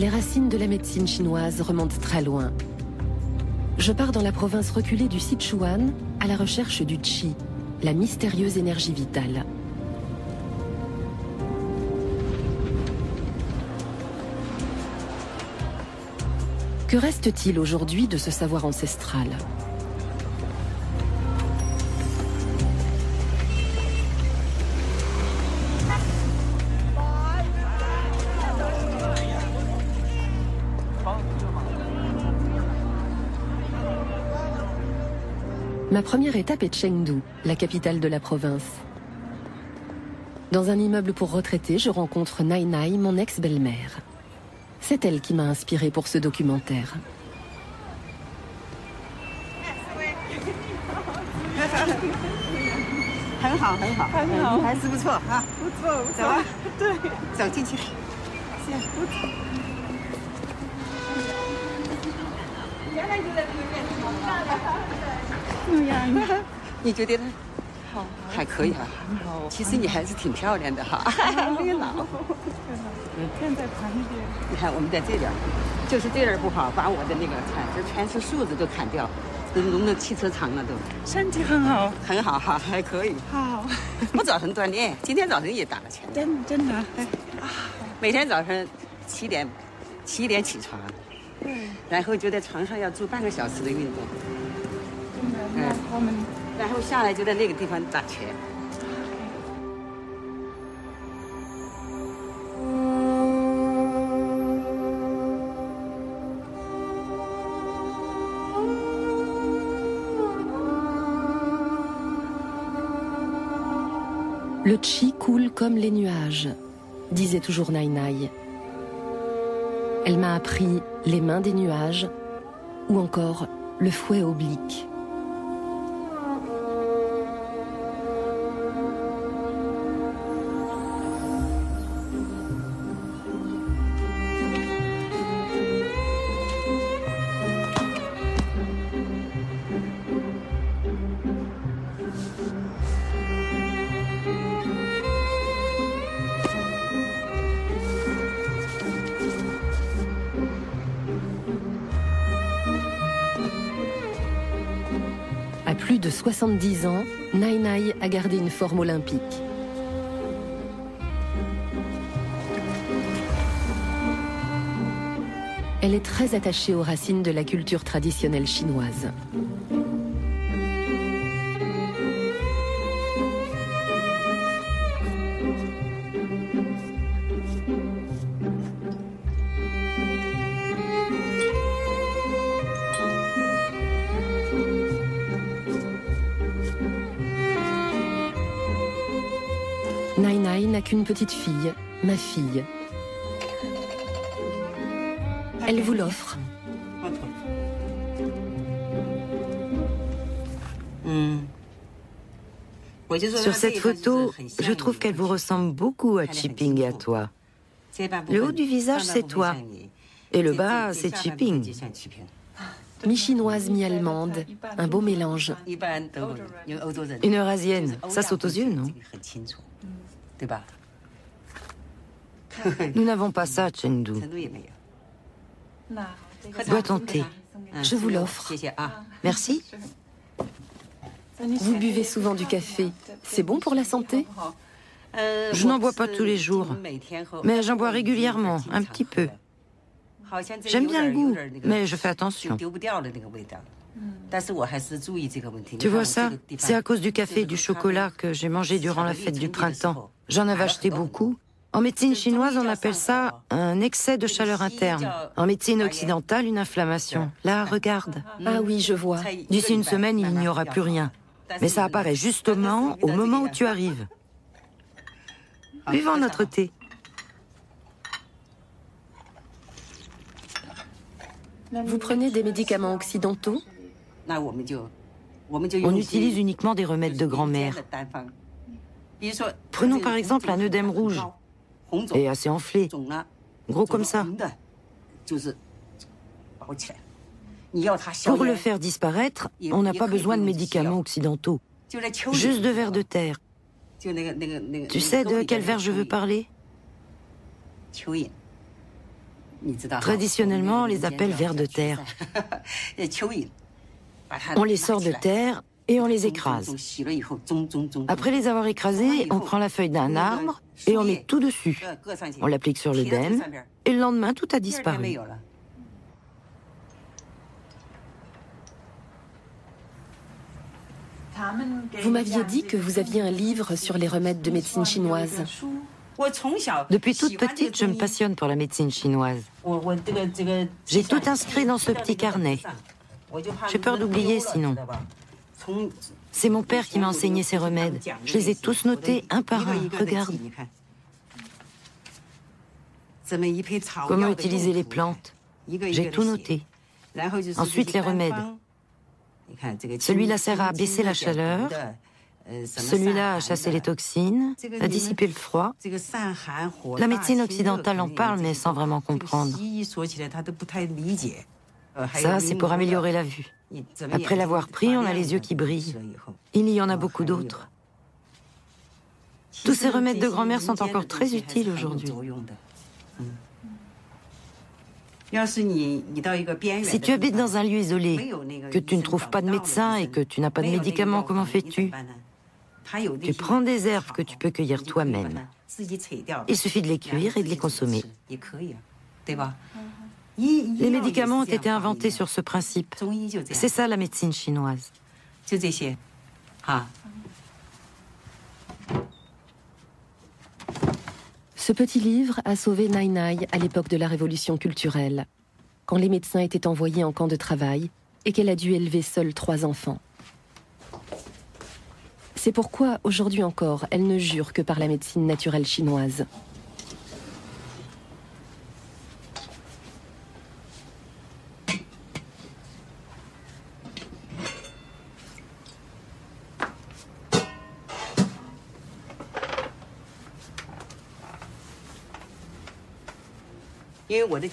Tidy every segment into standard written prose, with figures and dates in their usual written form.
Les racines de la médecine chinoise remontent très loin. Je pars dans la province reculée du Sichuan à la recherche du qi, la mystérieuse énergie vitale. Que reste-t-il aujourd'hui de ce savoir ancestral ? Ma première étape est Chengdu, la capitale de la province. Dans un immeuble pour retraités, je rencontre Nai Nai, mon ex-belle-mère. C'est elle qui m'a inspirée pour ce documentaire. Le qi coule comme les nuages, disait toujours Nai Nai. Elle m'a appris les mains des nuages ou encore le fouet oblique. À plus de 70 ans, Nai Nai a gardé une forme olympique. Elle est très attachée aux racines de la culture traditionnelle chinoise. Nai Nai n'a qu'une petite fille, ma fille. Elle vous l'offre. Sur cette photo, je trouve qu'elle vous ressemble beaucoup à Qiping et à toi. Le haut du visage, c'est toi. Et le bas, c'est Qiping. Mi-chinoise, mi-allemande, un beau mélange. Une Eurasienne, ça saute aux yeux, non? Nous n'avons pas ça à Chengdu. Bois ton thé. Je vous l'offre. Merci. Vous buvez souvent du café. C'est bon pour la santé? Je n'en bois pas tous les jours, mais j'en bois régulièrement, un petit peu. J'aime bien le goût, mais je fais attention. Tu vois ça? C'est à cause du café et du chocolat que j'ai mangé durant la fête du printemps. J'en avais acheté beaucoup. En médecine chinoise, on appelle ça un excès de chaleur interne. En médecine occidentale, une inflammation. Là, regarde. Ah oui, je vois. D'ici une semaine, il n'y aura plus rien. Mais ça apparaît justement au moment où tu arrives. Buvons notre thé. Vous prenez des médicaments occidentaux? On utilise uniquement des remèdes de grand-mère. Prenons par exemple un œdème rouge, et assez enflé, gros comme ça. Pour le faire disparaître, on n'a pas besoin de médicaments occidentaux, juste de vers de terre. Tu sais de quel vers je veux parler? Traditionnellement, on les appelle vers de terre. On les sort de terre et on les écrase. Après les avoir écrasés, on prend la feuille d'un arbre et on met tout dessus. On l'applique sur l'œdème et le lendemain, tout a disparu. Vous m'aviez dit que vous aviez un livre sur les remèdes de médecine chinoise. Depuis toute petite, je me passionne pour la médecine chinoise. J'ai tout inscrit dans ce petit carnet. J'ai peur d'oublier sinon. C'est mon père qui m'a enseigné ces remèdes. Je les ai tous notés un par un. Regarde. Comment utiliser les plantes? J'ai tout noté. Ensuite, les remèdes. Celui-là sert à baisser la chaleur. Celui-là a chassé les toxines, a dissipé le froid. La médecine occidentale en parle, mais sans vraiment comprendre. Ça, c'est pour améliorer la vue. Après l'avoir pris, on a les yeux qui brillent. Il y en a beaucoup d'autres. Tous ces remèdes de grand-mère sont encore très utiles aujourd'hui. Si tu habites dans un lieu isolé, que tu ne trouves pas de médecin et que tu n'as pas de médicaments, comment fais-tu? Tu prends des herbes que tu peux cueillir toi-même. Il suffit de les cuire et de les consommer. Les médicaments ont été inventés sur ce principe. C'est ça la médecine chinoise. Ce petit livre a sauvé Nai Nai à l'époque de la révolution culturelle, quand les médecins étaient envoyés en camp de travail et qu'elle a dû élever seule 3 enfants. C'est pourquoi, aujourd'hui encore, elle ne jure que par la médecine naturelle chinoise.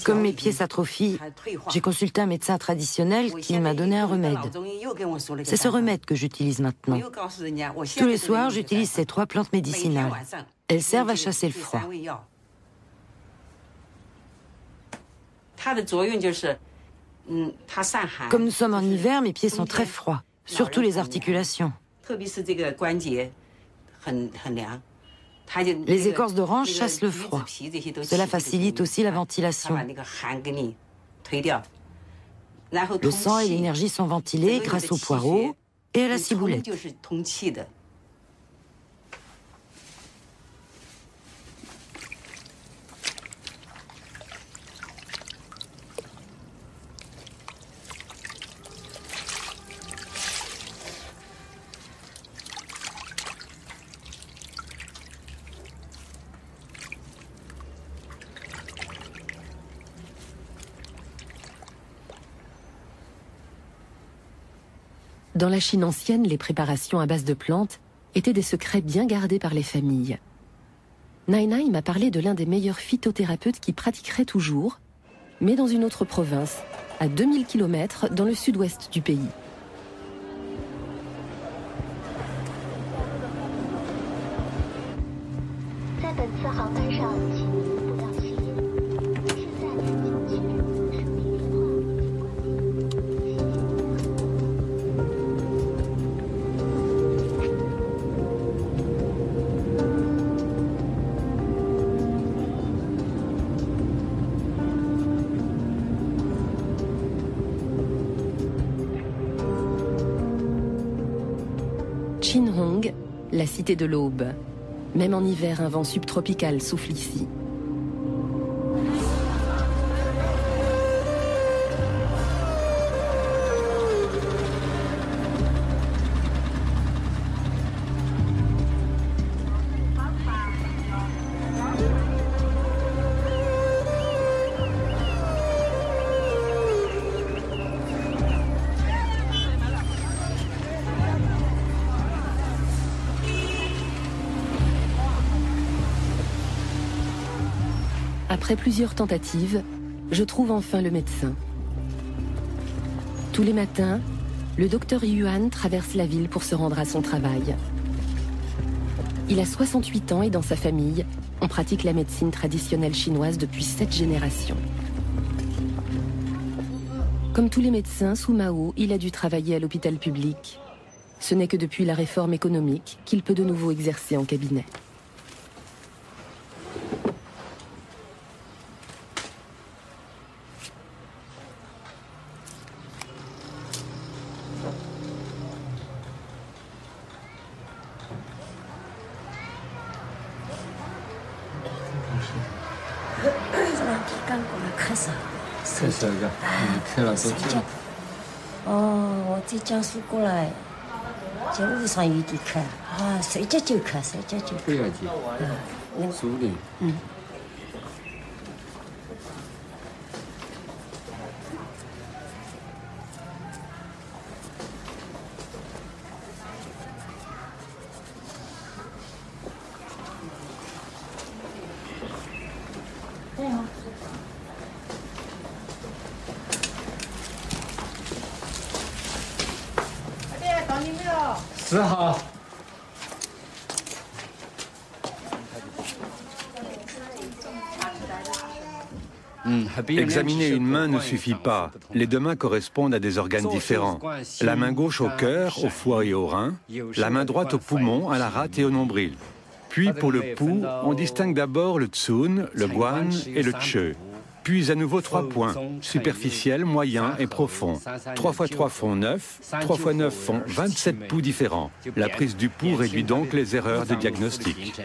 Comme mes pieds s'atrophient, j'ai consulté un médecin traditionnel qui m'a donné un remède. C'est ce remède que j'utilise maintenant. Tous les soirs, j'utilise ces 3 plantes médicinales. Elles servent à chasser le froid. Comme nous sommes en hiver, mes pieds sont très froids, surtout les articulations. Les écorces d'orange chassent le froid. Cela facilite aussi la ventilation. Le sang et l'énergie sont ventilés grâce au poireau et à la ciboulette. Dans la Chine ancienne, les préparations à base de plantes étaient des secrets bien gardés par les familles. Nai Nai m'a parlé de l'un des meilleurs phytothérapeutes qui pratiquerait toujours, mais dans une autre province, à 2000 km dans le sud-ouest du pays. Qinhong, la cité de l'aube. Même en hiver, un vent subtropical souffle ici. Après plusieurs tentatives, je trouve enfin le médecin. Tous les matins, le docteur Yuan traverse la ville pour se rendre à son travail. Il a 68 ans et dans sa famille, on pratique la médecine traditionnelle chinoise depuis 7 générations. Comme tous les médecins, sous Mao, il a dû travailler à l'hôpital public. Ce n'est que depuis la réforme économique qu'il peut de nouveau exercer en cabinet. Examiner une main ne suffit pas. Les deux mains correspondent à des organes différents. La main gauche au cœur, au foie et au rein. La main droite au poumon, à la rate et au nombril. Puis pour le pouls, on distingue d'abord le tsun, le guan et le che. Puis à nouveau 3 points, superficiels, moyens et profonds. 3 x 3 font 9, 3 x 9 font 27 pouls différents. La prise du pouls réduit donc les erreurs de diagnostic.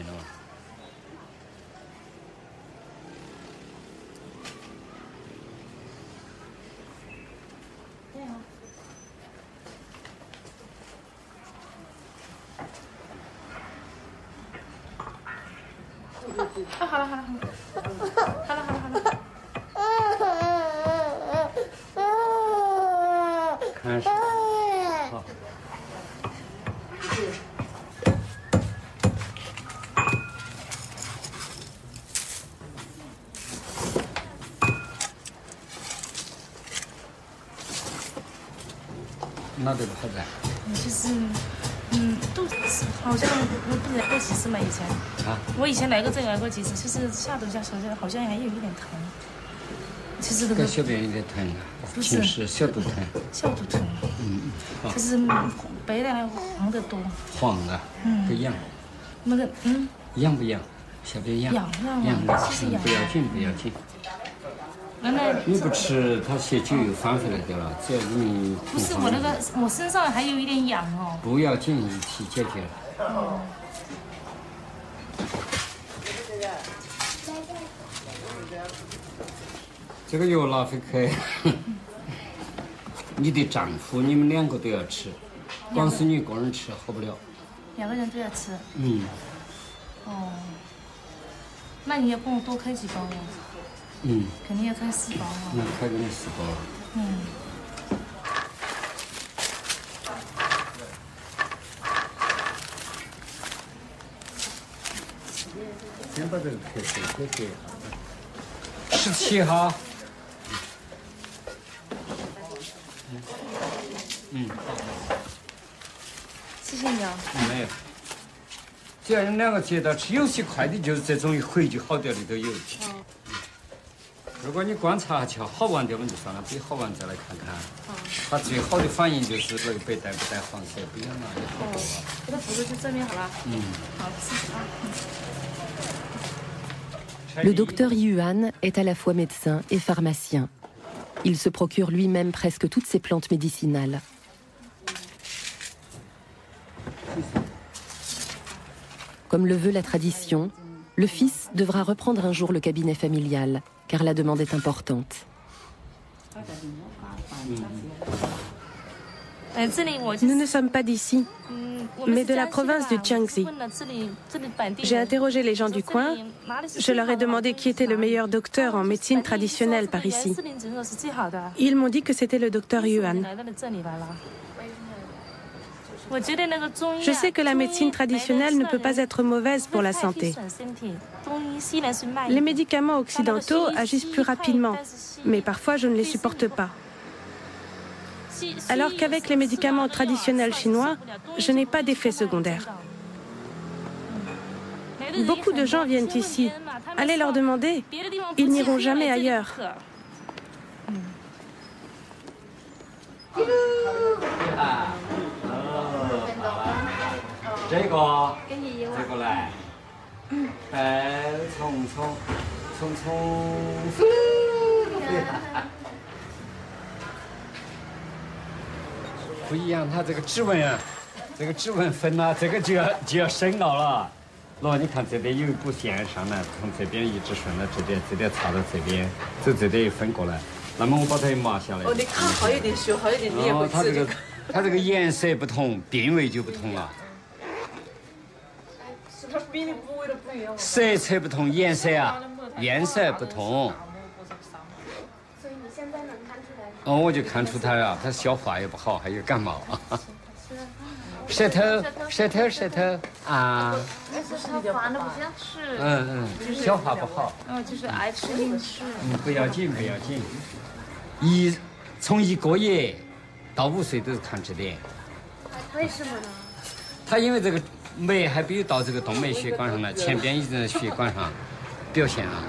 Le docteur Yuan est à la fois médecin et pharmacien. Il se procure lui-même presque toutes ses plantes médicinales. Comme le veut la tradition, le fils devra reprendre un jour le cabinet familial, car la demande est importante. Nous ne sommes pas d'ici, mais de la province du Jiangxi. J'ai interrogé les gens du coin. Je leur ai demandé qui était le meilleur docteur en médecine traditionnelle par ici. Ils m'ont dit que c'était le docteur Yuan. Je sais que la médecine traditionnelle ne peut pas être mauvaise pour la santé. Les médicaments occidentaux agissent plus rapidement, mais parfois je ne les supporte pas. Alors qu'avec les médicaments traditionnels chinois, je n'ai pas d'effet secondaire. Beaucoup de gens viennent ici. Allez leur demander, ils n'iront jamais ailleurs. 不一样，它这个指纹啊，这个指纹分了，这个就要深熬了。喏，你看这边有一股线上来，从这边一直顺到这边插到这边，走这边又分过来。那么我把它也码下来。哦，你看好一点，学好一点，你也会吃。它这个颜色不同，定位就不同了。它比例部位都不一样。色彩不同，颜色不同。所以你现在能看出来？哦，我就看出它了，它消化也不好，还有感冒。舌头啊！他烦的不想吃。消化不好。就是爱吃零食。不要紧。从1个月到5岁都是看这点。为什么呢？它因为这个酶还没有到这个动脉血管上来，前边已经在血管上表现了，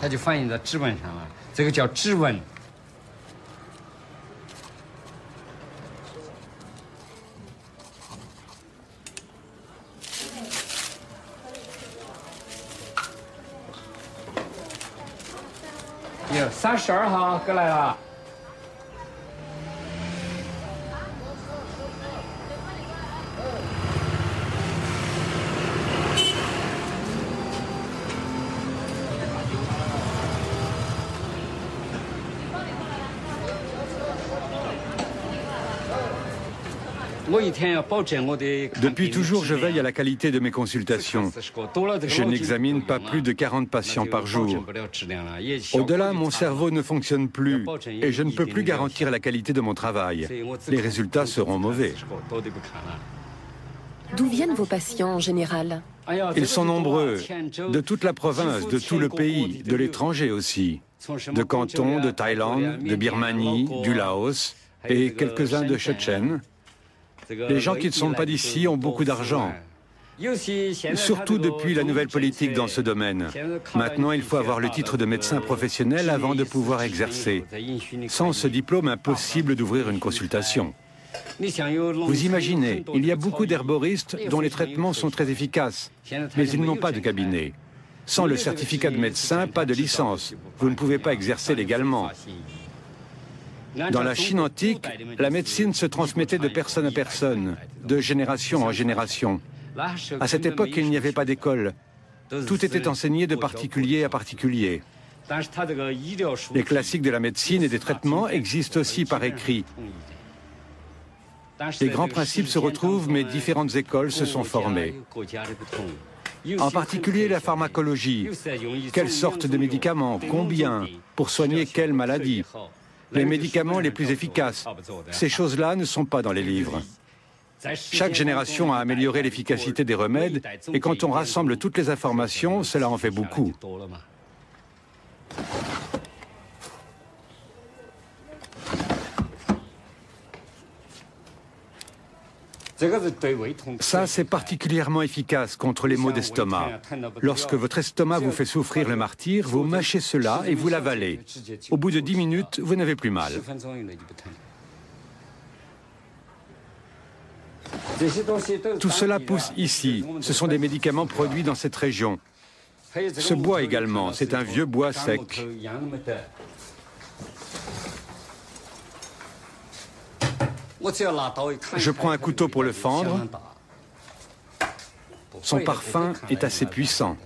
它就反映到指纹上了，这个叫指纹。哟，32号过来了。Depuis toujours, je veille à la qualité de mes consultations. Je n'examine pas plus de 40 patients par jour. Au-delà, mon cerveau ne fonctionne plus et je ne peux plus garantir la qualité de mon travail. Les résultats seront mauvais. D'où viennent vos patients en général? Ils sont nombreux, de toute la province, de tout le pays, de l'étranger aussi, de Canton, de Thaïlande, de Birmanie, du Laos et quelques-uns de Tchétchène. Les gens qui ne sont pas d'ici ont beaucoup d'argent, surtout depuis la nouvelle politique dans ce domaine. Maintenant, il faut avoir le titre de médecin professionnel avant de pouvoir exercer. Sans ce diplôme, impossible d'ouvrir une consultation. Vous imaginez, il y a beaucoup d'herboristes dont les traitements sont très efficaces, mais ils n'ont pas de cabinet. Sans le certificat de médecin, pas de licence. Vous ne pouvez pas exercer légalement. Dans la Chine antique, la médecine se transmettait de personne à personne, de génération en génération. À cette époque, il n'y avait pas d'école. Tout était enseigné de particulier à particulier. Les classiques de la médecine et des traitements existent aussi par écrit. Les grands principes se retrouvent, mais différentes écoles se sont formées. En particulier la pharmacologie. Quelles sortes de médicaments, combien, pour soigner quelle maladie? Les médicaments les plus efficaces. Ces choses-là ne sont pas dans les livres. Chaque génération a amélioré l'efficacité des remèdes et quand on rassemble toutes les informations, cela en fait beaucoup. Ça, c'est particulièrement efficace contre les maux d'estomac. Lorsque votre estomac vous fait souffrir le martyre, vous mâchez cela et vous l'avalez. Au bout de 10 minutes, vous n'avez plus mal. Tout cela pousse ici. Ce sont des médicaments produits dans cette région. Ce bois également, c'est un vieux bois sec. Je prends un couteau pour le fendre. Son parfum est assez puissant.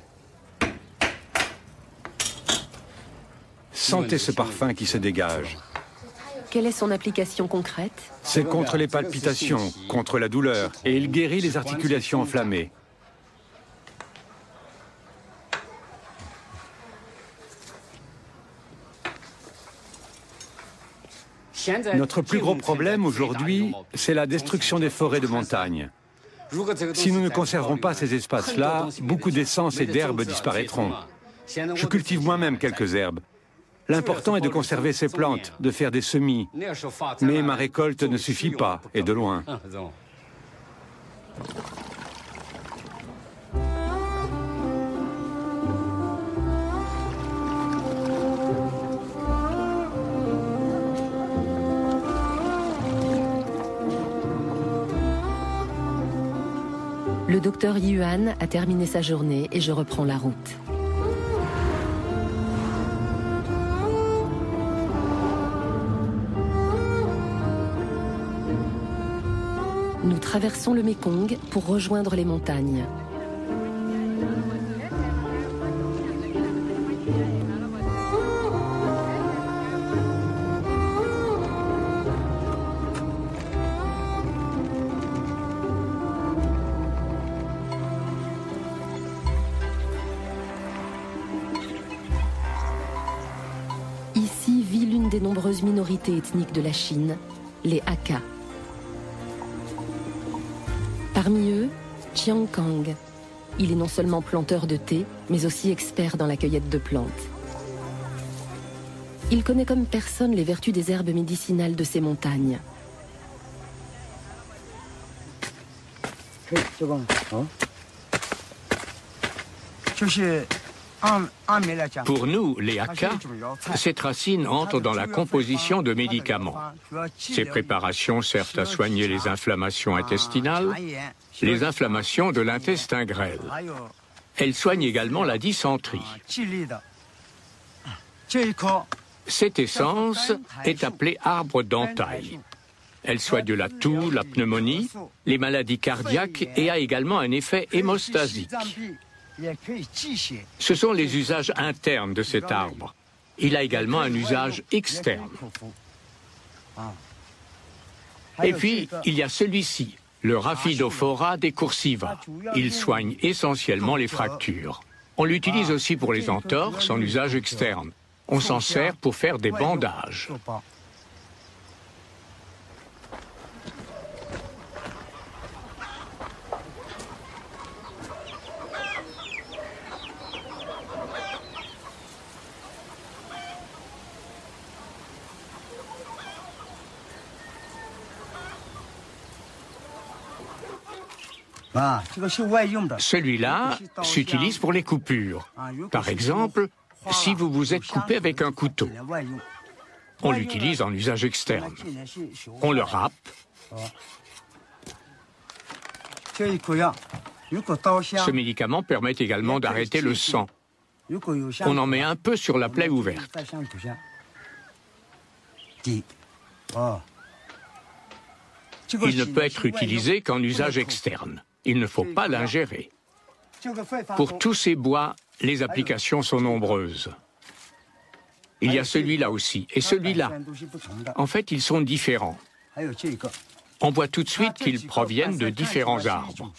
Sentez ce parfum qui se dégage. Quelle est son application concrète? C'est contre les palpitations, contre la douleur, et il guérit les articulations enflammées. Notre plus gros problème aujourd'hui, c'est la destruction des forêts de montagne. Si nous ne conservons pas ces espaces-là, beaucoup d'essences et d'herbes disparaîtront. Je cultive moi-même quelques herbes. L'important est de conserver ces plantes, de faire des semis. Mais ma récolte ne suffit pas, et de loin. Le docteur Yuan a terminé sa journée et je reprends la route. Nous traversons le Mékong pour rejoindre les montagnes. Ici vit l'une des nombreuses minorités ethniques de la Chine, les Hakka. Parmi eux, Chiang Kang. Il est non seulement planteur de thé, mais aussi expert dans la cueillette de plantes. Il connaît comme personne les vertus des herbes médicinales de ces montagnes. Pour nous, les Hakka, cette racine entre dans la composition de médicaments. Ces préparations servent à soigner les inflammations intestinales, les inflammations de l'intestin grêle. Elles soignent également la dysenterie. Cette essence est appelée arbre d'entaille. Elle soigne la toux, la pneumonie, les maladies cardiaques et a également un effet hémostasique. Ce sont les usages internes de cet arbre. Il a également un usage externe. Et puis, il y a celui-ci, le Rhaphidophora decursiva. Il soigne essentiellement les fractures. On l'utilise aussi pour les entorses en usage externe. On s'en sert pour faire des bandages. Celui-là s'utilise pour les coupures. Par exemple, si vous vous êtes coupé avec un couteau, on l'utilise en usage externe. On le râpe. Ce médicament permet également d'arrêter le sang. On en met un peu sur la plaie ouverte. Il ne peut être utilisé qu'en usage externe. Il ne faut pas l'ingérer. Pour tous ces bois, les applications sont nombreuses. Il y a celui-là aussi, et celui-là. En fait, ils sont différents. On voit tout de suite qu'ils proviennent de différents arbres.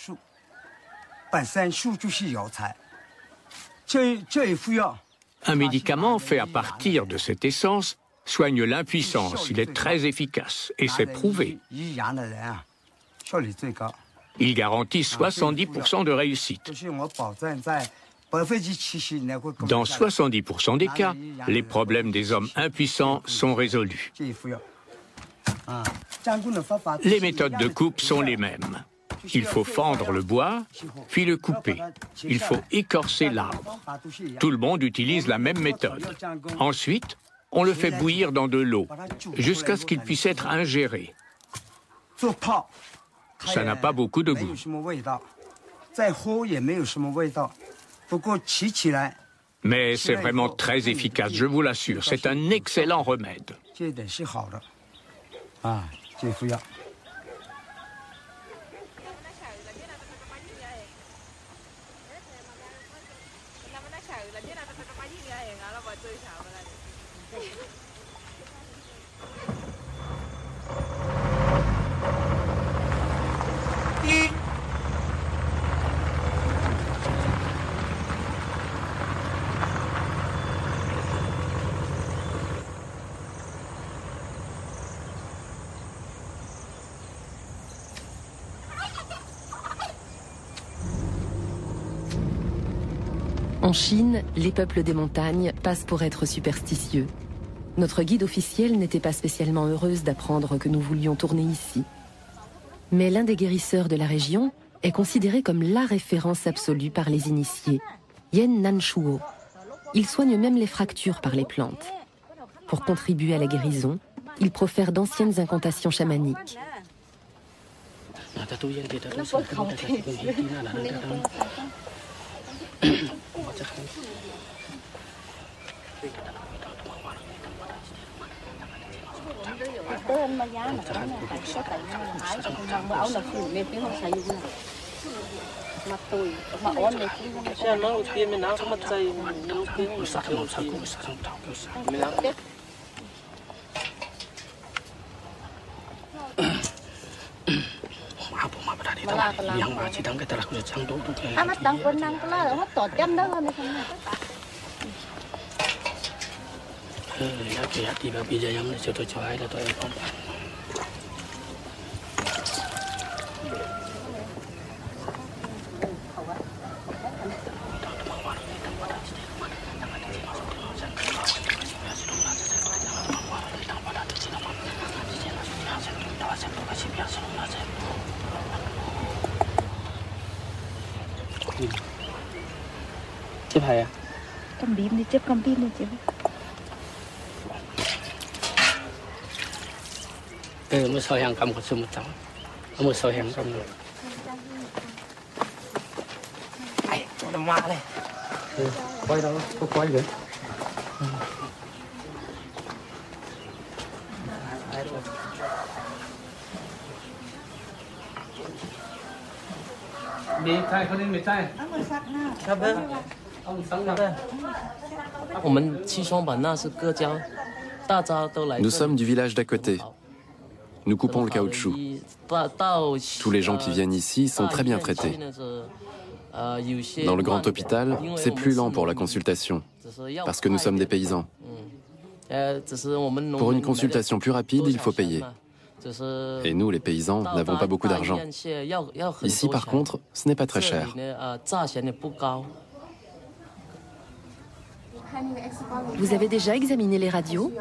Un médicament fait à partir de cette essence soigne l'impuissance. Il est très efficace, et c'est prouvé. Il garantit 70% de réussite. Dans 70% des cas, les problèmes des hommes impuissants sont résolus. Les méthodes de coupe sont les mêmes. Il faut fendre le bois, puis le couper. Il faut écorcer l'arbre. Tout le monde utilise la même méthode. Ensuite, on le fait bouillir dans de l'eau, jusqu'à ce qu'il puisse être ingéré. Ça n'a pas beaucoup de goût. Mais c'est vraiment très efficace, je vous l'assure. C'est un excellent remède. En Chine, les peuples des montagnes passent pour être superstitieux. Notre guide officielle n'était pas spécialement heureuse d'apprendre que nous voulions tourner ici. Mais l'un des guérisseurs de la région est considéré comme la référence absolue par les initiés, Yen Nanshuo. Il soigne même les fractures par les plantes. Pour contribuer à la guérison, il profère d'anciennes incantations chamaniques. Nous sommes du village d'à côté. Nous coupons le caoutchouc. Tous les gens qui viennent ici sont très bien traités. Dans le grand hôpital, c'est plus lent pour la consultation, parce que nous sommes des paysans. Pour une consultation plus rapide, il faut payer. Et nous, les paysans, n'avons pas beaucoup d'argent. Ici, par contre, ce n'est pas très cher. Vous avez déjà examiné les radios?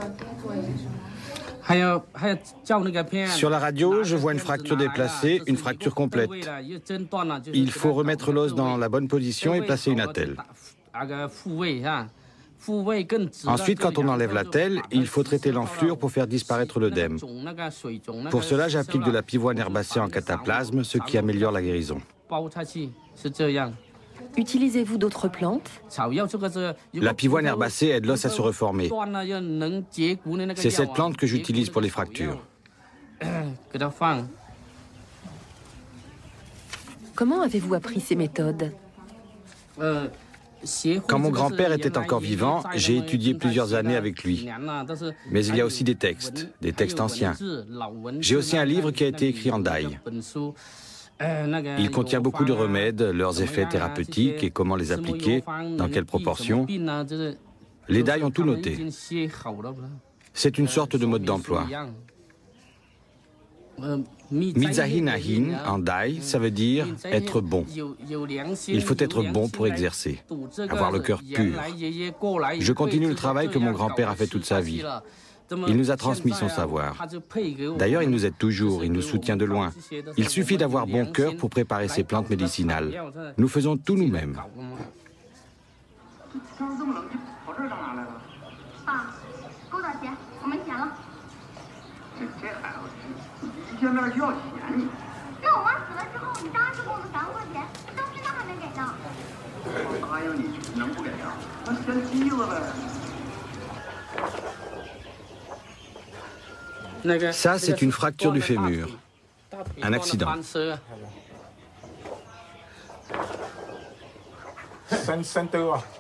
Sur la radio, je vois une fracture déplacée, une fracture complète. Il faut remettre l'os dans la bonne position et placer une attelle. Ensuite, quand on enlève l'attelle, il faut traiter l'enflure pour faire disparaître l'œdème. Pour cela, j'applique de la pivoine herbacée en cataplasme, ce qui améliore la guérison. Utilisez-vous d'autres plantes? La pivoine herbacée aide l'os à se reformer. C'est cette plante que j'utilise pour les fractures. Comment avez-vous appris ces méthodes? Quand mon grand-père était encore vivant, j'ai étudié plusieurs années avec lui. Mais il y a aussi des textes anciens. J'ai aussi un livre qui a été écrit en dai. Il contient beaucoup de remèdes, leurs effets thérapeutiques et comment les appliquer, dans quelles proportions. Les dai ont tout noté. C'est une sorte de mode d'emploi. Mizahinahin en dai, ça veut dire être bon. Il faut être bon pour exercer, avoir le cœur pur. Je continue le travail que mon grand-père a fait toute sa vie. Il nous a transmis son savoir. D'ailleurs, il nous aide toujours, il nous soutient de loin. Il suffit d'avoir bon cœur pour préparer ces plantes médicinales. Nous faisons tout nous-mêmes. Ça, c'est une fracture du fémur. Un accident.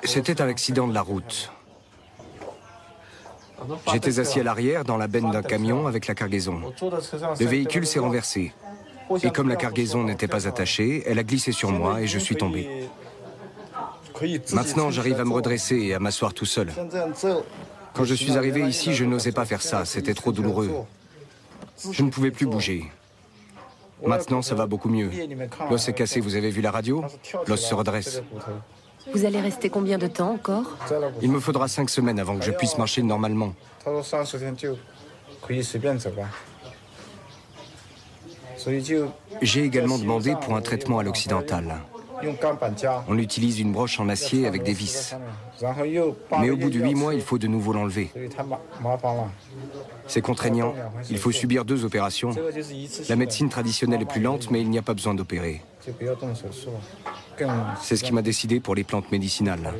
C'était un accident de la route. J'étais assis à l'arrière dans la benne d'un camion avec la cargaison. Le véhicule s'est renversé. Et comme la cargaison n'était pas attachée, elle a glissé sur moi et je suis tombé. Maintenant, j'arrive à me redresser et à m'asseoir tout seul. Quand je suis arrivé ici, je n'osais pas faire ça, c'était trop douloureux. Je ne pouvais plus bouger. Maintenant, ça va beaucoup mieux. L'os est cassé, vous avez vu la radio? L'os se redresse. Vous allez rester combien de temps encore? Il me faudra 5 semaines avant que je puisse marcher normalement. J'ai également demandé pour un traitement à l'occidental. On utilise une broche en acier avec des vis. Mais au bout de 8 mois, il faut de nouveau l'enlever. C'est contraignant. Il faut subir 2 opérations. La médecine traditionnelle est plus lente, mais il n'y a pas besoin d'opérer. C'est ce qui m'a décidé pour les plantes médicinales.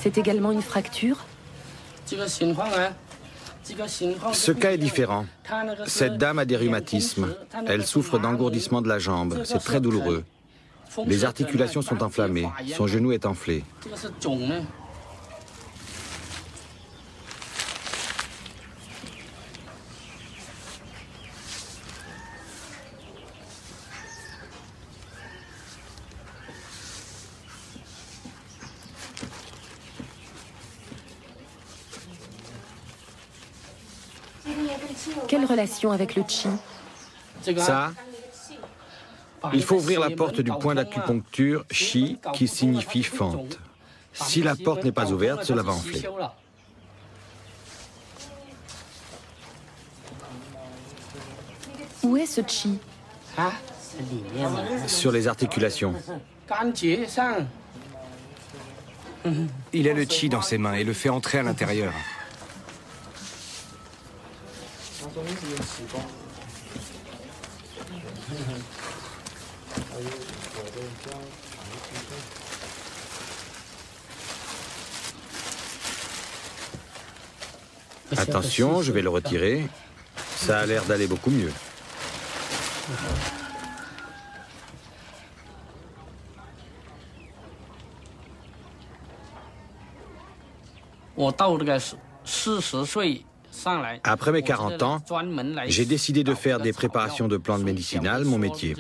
C'est également une fracture? Ce cas est différent. Cette dame a des rhumatismes. Elle souffre d'engourdissement de la jambe. C'est très douloureux. Les articulations sont enflammées. Son genou est enflé. Quelle relation avec le qi? Ça, il faut ouvrir la porte du point d'acupuncture Qi qui signifie fente. Si la porte n'est pas ouverte, cela va enfler. Où est ce qi? Sur les articulations. Il a le qi dans ses mains et le fait entrer à l'intérieur. Attention, je vais le retirer. Ça a l'air d'aller beaucoup mieux. Après mes 40 ans, j'ai décidé de faire des préparations de plantes médicinales mon métier.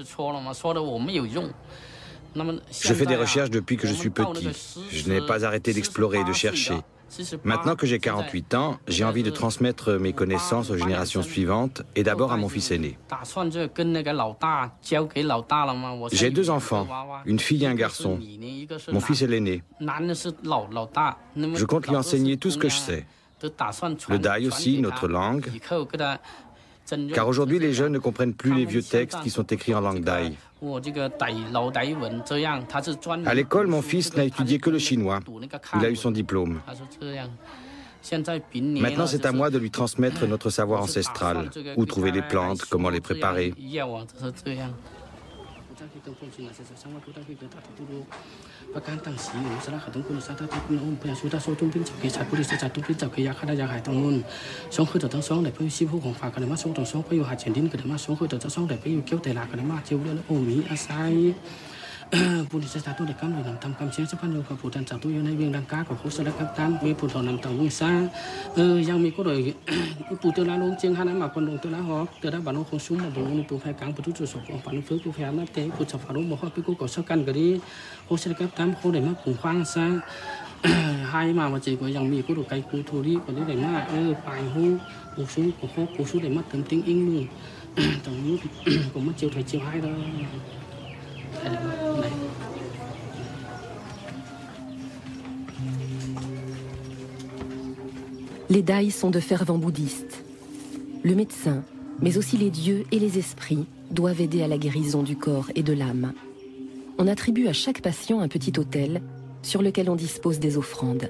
Je fais des recherches depuis que je suis petit. Je n'ai pas arrêté d'explorer et de chercher. Maintenant que j'ai 48 ans, j'ai envie de transmettre mes connaissances aux générations suivantes et d'abord à mon fils aîné. J'ai 2 enfants, une fille et un garçon. Mon fils est l'aîné. Je compte lui enseigner tout ce que je sais. Le Dai aussi, notre langue. Car aujourd'hui, les jeunes ne comprennent plus les vieux textes qui sont écrits en langue Dai. À l'école, mon fils n'a étudié que le chinois. Il a eu son diplôme. Maintenant, c'est à moi de lui transmettre notre savoir ancestral. Où trouver les plantes, comment les préparer. Les Dai sont de fervents bouddhistes. Le médecin, mais aussi les dieux et les esprits, doivent aider à la guérison du corps et de l'âme. On attribue à chaque patient un petit autel sur lequel on dispose des offrandes.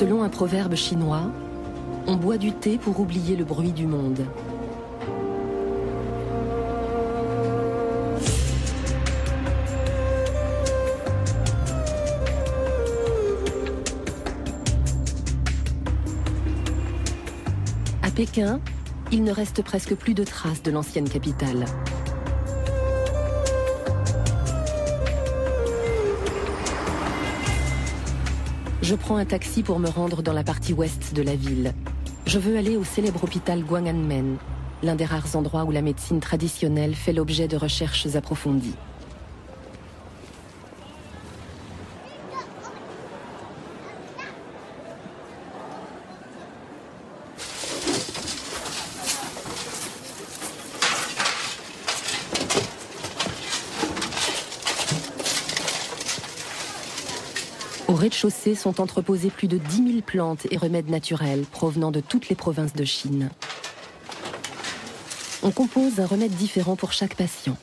Selon un proverbe chinois, on boit du thé pour oublier le bruit du monde. À Pékin, il ne reste presque plus de traces de l'ancienne capitale. Je prends un taxi pour me rendre dans la partie ouest de la ville. Je veux aller au célèbre hôpital Gwanghwamen, l'un des rares endroits où la médecine traditionnelle fait l'objet de recherches approfondies. Au rez-de-chaussée sont entreposées plus de 10 000 plantes et remèdes naturels provenant de toutes les provinces de Chine. On compose un remède différent pour chaque patient.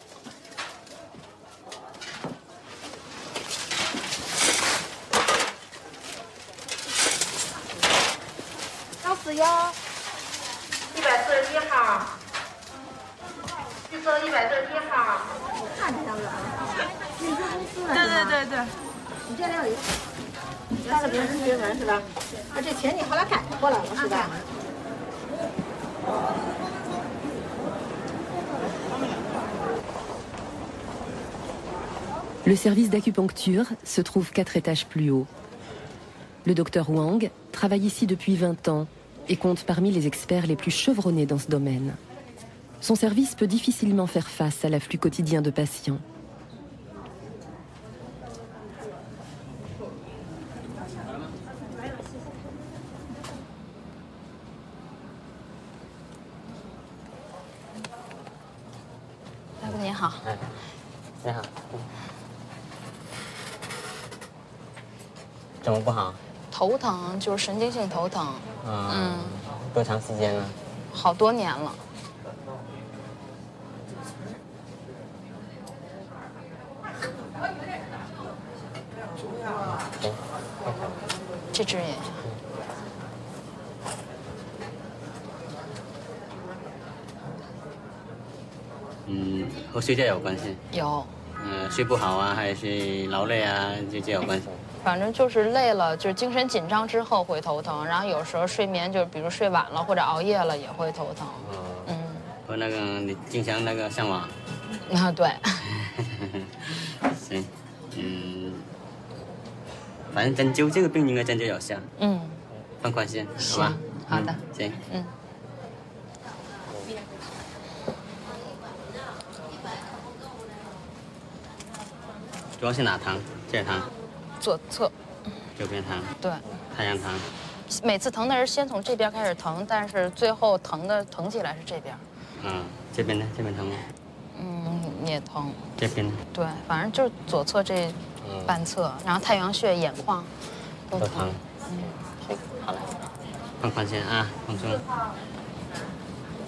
Le service d'acupuncture se trouve 4 étages plus haut. Le docteur Wang travaille ici depuis 20 ans et compte parmi les experts les plus chevronnés dans ce domaine. Son service peut difficilement faire face à l'afflux quotidien de patients.头疼就是神经性头疼，多长时间了？好多年了。这只也。和睡觉有关系？有。睡不好啊，还是劳累啊，这有关系？反正就是累了，就是精神紧张之后会头疼，然后有时候睡眠就是比如睡晚了或者熬夜了也会头疼。和那个你经常那个上网？啊，对。行，反正针灸这个病应该针灸有效。放宽心，好吧？好的。行。主要是哪疼？这疼？左侧。右边疼？对。太阳疼？每次疼的是先从这边开始疼，但是最后疼起来是这边。这边呢？这边疼吗？也疼。这边呢？对，反正就是左侧这半侧，然后太阳穴、眼眶都疼。这个好了。放宽心啊，放松。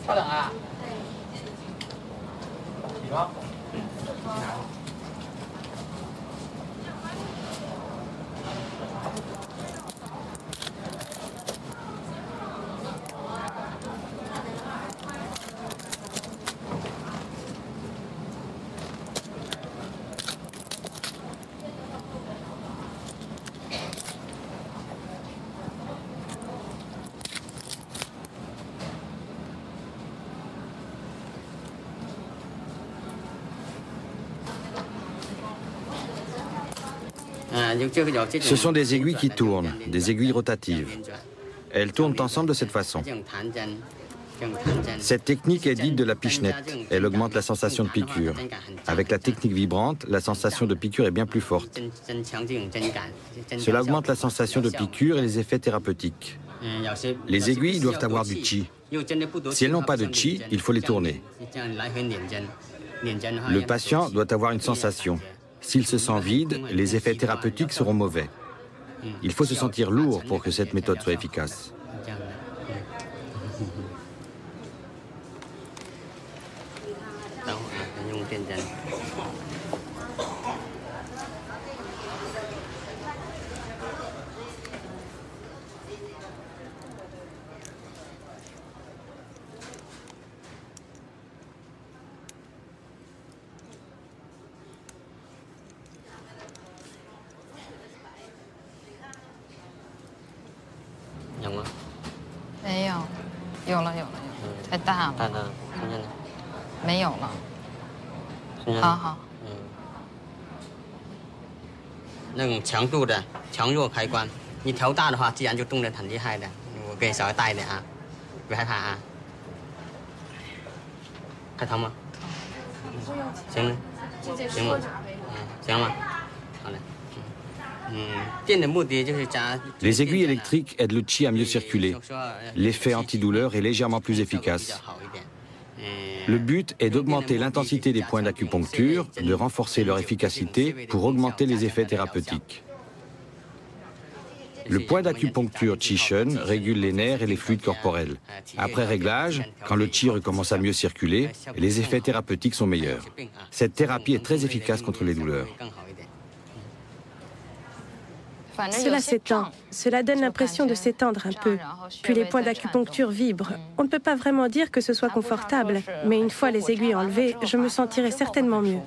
稍等啊。起床。Ce sont des aiguilles qui tournent, des aiguilles rotatives. Elles tournent ensemble de cette façon. Cette technique est dite de la pichenette. Elle augmente la sensation de piqûre. Avec la technique vibrante, la sensation de piqûre est bien plus forte. Cela augmente la sensation de piqûre et les effets thérapeutiques. Les aiguilles doivent avoir du chi. Si elles n'ont pas de chi, il faut les tourner. Le patient doit avoir une sensation. S'il se sent vide, les effets thérapeutiques seront mauvais. Il faut se sentir lourd pour que cette méthode soit efficace. 有了，太大了。大的，看见了？没有了。好。那种强度的强弱开关，你调大的话，自然就动得很厉害的。我给你稍微大一点啊，别害怕啊。还疼吗？行了，行了，行了吗？好嘞。电的目的就是加。Les aiguilles électriques aident le qi à mieux circuler. L'effet antidouleur est légèrement plus efficace. Le but est d'augmenter l'intensité des points d'acupuncture, de renforcer leur efficacité pour augmenter les effets thérapeutiques. Le point d'acupuncture Qi-Shen régule les nerfs et les fluides corporels. Après réglage, quand le Qi recommence à mieux circuler, les effets thérapeutiques sont meilleurs. Cette thérapie est très efficace contre les douleurs. Cela s'étend. Cela donne l'impression de s'étendre un peu. Puis les points d'acupuncture vibrent. On ne peut pas vraiment dire que ce soit confortable, mais une fois les aiguilles enlevées, je me sentirai certainement mieux.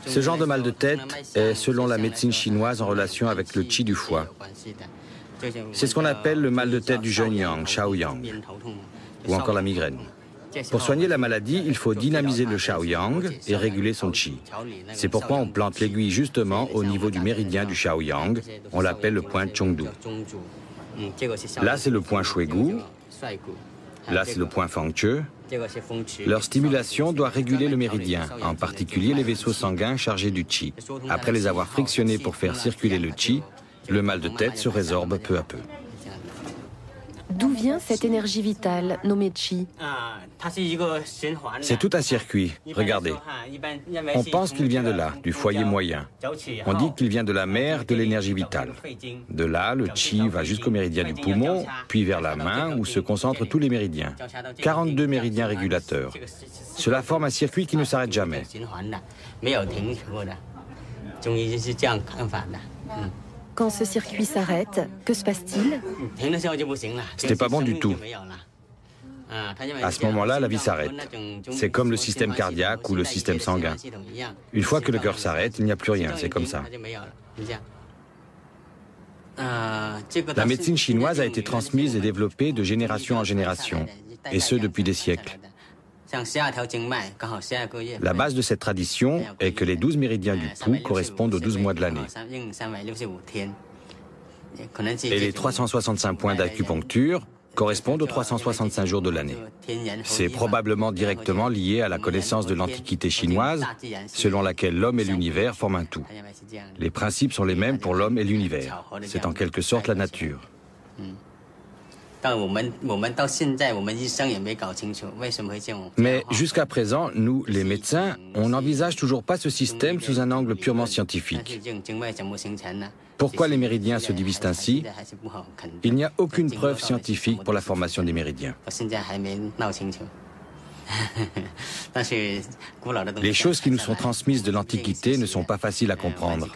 Ce genre de mal de tête est, selon la médecine chinoise, en relation avec le qi du foie. C'est ce qu'on appelle le mal de tête du jeune yang, Shaoyang, ou encore la migraine. Pour soigner la maladie, il faut dynamiser le Shaoyang et réguler son qi. C'est pourquoi on plante l'aiguille justement au niveau du méridien du Shaoyang. On l'appelle le point Chongdu. Là, c'est le point Shuigu. Là, c'est le point Fangche. Leur stimulation doit réguler le méridien, en particulier les vaisseaux sanguins chargés du qi. Après les avoir frictionnés pour faire circuler le qi, le mal de tête se résorbe peu à peu. D'où vient cette énergie vitale nommée Qi? C'est tout un circuit. Regardez. On pense qu'il vient de là, du foyer moyen. On dit qu'il vient de la mer de l'énergie vitale. De là, le Qi va jusqu'au méridien du poumon, puis vers la main où se concentrent tous les méridiens. 42 méridiens régulateurs. Cela forme un circuit qui ne s'arrête jamais. Quand ce circuit s'arrête, que se passe-t-il? Ce n'est pas bon du tout. À ce moment-là, la vie s'arrête. C'est comme le système cardiaque ou le système sanguin. Une fois que le cœur s'arrête, il n'y a plus rien, c'est comme ça. La médecine chinoise a été transmise et développée de génération en génération, et ce depuis des siècles. La base de cette tradition est que les 12 méridiens du pouls correspondent aux 12 mois de l'année. Et les 365 points d'acupuncture correspondent aux 365 jours de l'année. C'est probablement directement lié à la connaissance de l'Antiquité chinoise, selon laquelle l'homme et l'univers forment un tout. Les principes sont les mêmes pour l'homme et l'univers. C'est en quelque sorte la nature. Mais jusqu'à présent, nous, les médecins, on n'envisage toujours pas ce système sous un angle purement scientifique. Pourquoi les méridiens se divisent ainsi? Il n'y a aucune preuve scientifique pour la formation des méridiens. Les choses qui nous sont transmises de l'Antiquité ne sont pas faciles à comprendre.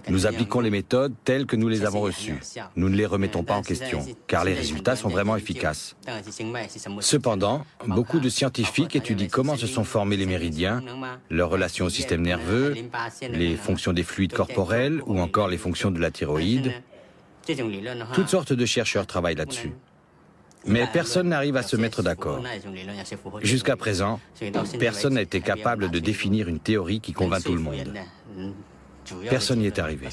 Nous appliquons les méthodes telles que nous les avons reçues. Nous ne les remettons pas en question, car les résultats sont vraiment efficaces. Cependant, beaucoup de scientifiques étudient comment se sont formés les méridiens, leur relation au système nerveux, les fonctions des fluides corporels ou encore les fonctions de la thyroïde. Toutes sortes de chercheurs travaillent là-dessus. Mais personne n'arrive à se mettre d'accord. Jusqu'à présent, personne n'a été capable de définir une théorie qui convainc tout le monde. Personne n'y est arrivé.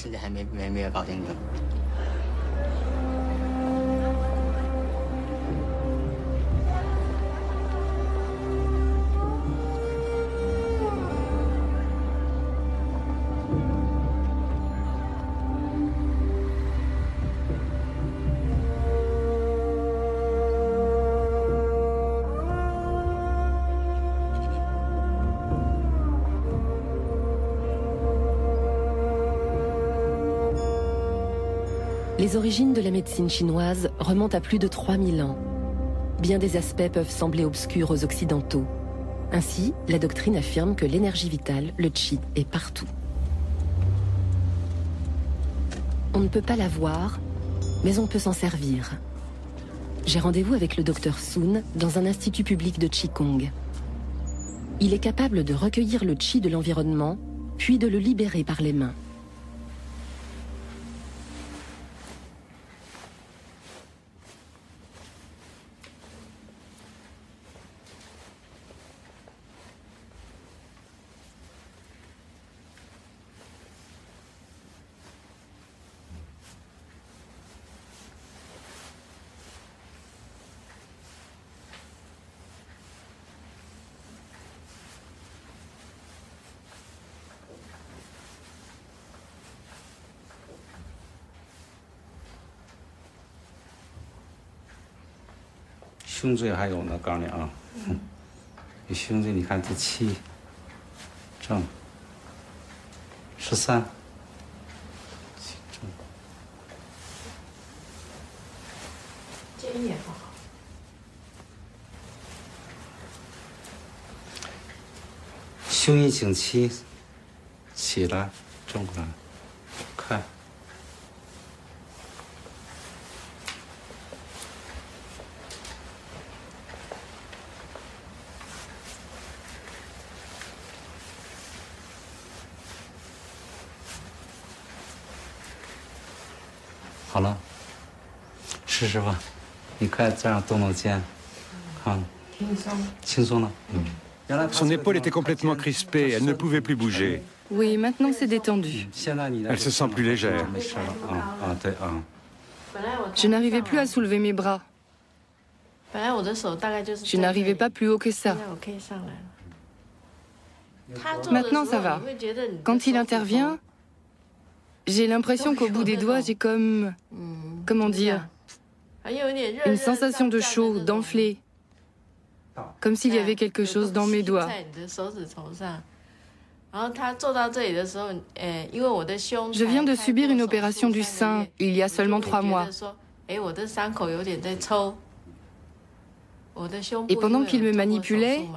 Les origines de la médecine chinoise remontent à plus de 3000 ans. Bien des aspects peuvent sembler obscurs aux Occidentaux. Ainsi, la doctrine affirme que l'énergie vitale, le qi, est partout. On ne peut pas la voir, mais on peut s'en servir. J'ai rendez-vous avec le docteur Sun dans un institut public de Qigong. Il est capable de recueillir le qi de l'environnement, puis de le libérer par les mains. 胸椎还有呢，告诉你啊，你胸椎你看这7正13。肩也不好。胸一颈7，起来，正过来，看。好了，试试吧。你看这样动动肩，看，轻松了。Son épaule était complètement crispée, elle ne pouvait plus bouger. Oui, maintenant c'est détendu. Elle se sent plus légère. Je n'arrivais plus à soulever mes bras. Je n'arrivais pas plus haut que ça. Maintenant ça va. Quand il intervient, j'ai l'impression qu'au bout des doigts, j'ai comme... Comment dire? Une sensation de chaud, d'enflé. Comme s'il y avait quelque chose dans mes doigts. Je viens de subir une opération du sein il y a seulement 3 mois. Et pendant qu'il me manipulait,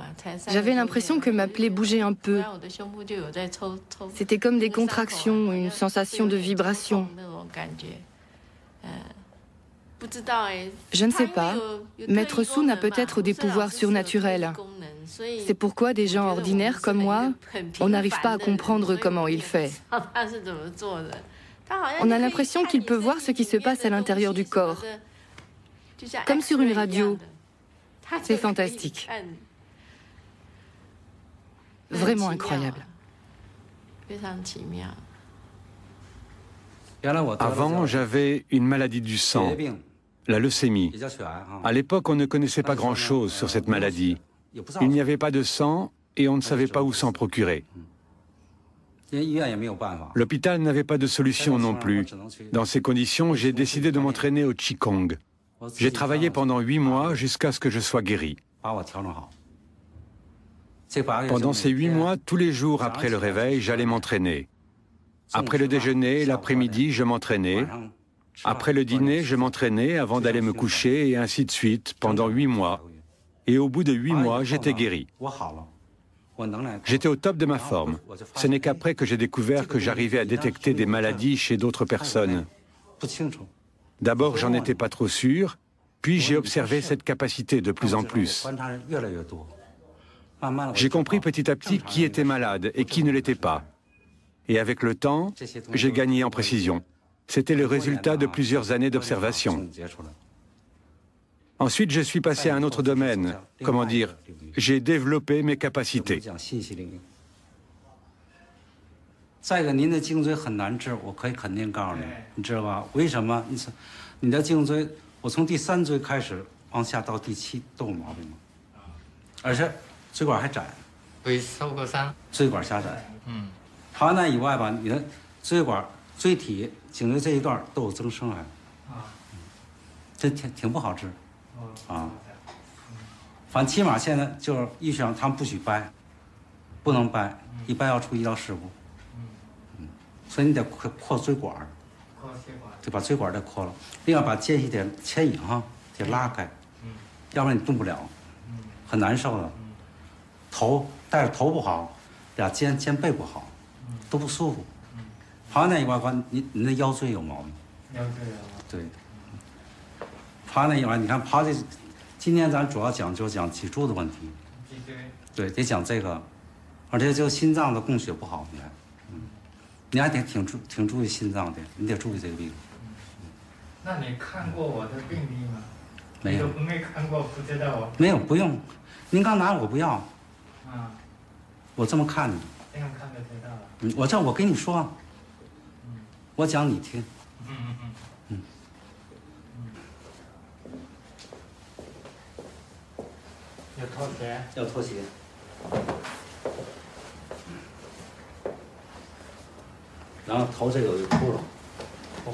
j'avais l'impression que ma plaie bougeait un peu. C'était comme des contractions, une sensation de vibration. Je ne sais pas. Maître Sun a peut-être des pouvoirs surnaturels. C'est pourquoi des gens ordinaires comme moi, on n'arrive pas à comprendre comment il fait. On a l'impression qu'il peut voir ce qui se passe à l'intérieur du corps, comme sur une radio. C'est fantastique. Vraiment incroyable. Avant, j'avais une maladie du sang, la leucémie. À l'époque, on ne connaissait pas grand-chose sur cette maladie. Il n'y avait pas de sang et on ne savait pas où s'en procurer. L'hôpital n'avait pas de solution non plus. Dans ces conditions, j'ai décidé de m'entraîner au Qigong. J'ai travaillé pendant 8 mois jusqu'à ce que je sois guéri. Pendant ces 8 mois, tous les jours après le réveil, j'allais m'entraîner. Après le déjeuner, l'après-midi, je m'entraînais. Après le dîner, je m'entraînais avant d'aller me coucher et ainsi de suite pendant 8 mois. Et au bout de 8 mois, j'étais guéri. J'étais au top de ma forme. Ce n'est qu'après que j'ai découvert que j'arrivais à détecter des maladies chez d'autres personnes. D'abord, j'en étais pas trop sûr, puis j'ai observé cette capacité de plus en plus. J'ai compris petit à petit qui était malade et qui ne l'était pas. Et avec le temps, j'ai gagné en précision. C'était le résultat de plusieurs années d'observation. Ensuite, je suis passé à un autre domaine. Comment dire? J'ai développé mes capacités.反正起码现在就是医学上他们不许掰，不能掰，一掰要出医疗事故。所以你得扩椎管，得把椎管得扩了，另外把间隙点牵引得拉开，要不然你动不了，很难受的。头带着头不好，俩肩背不好，都不舒服。爬那以外，你的腰椎有毛病。腰椎有。对。爬那以外，你看爬这。 今天咱主要讲脊柱的问题，对，得讲这个，而且就心脏的供血不好，你看，你还得挺注意心脏的，你得注意这个病。那你看过我的病历吗？没有，没看过，不知道哦。没有，不用，您刚拿我不要。啊。我这么看你。这样看就知道了。我跟你说，我讲你听。要脱鞋。要脱鞋。然后头这有一个窟窿，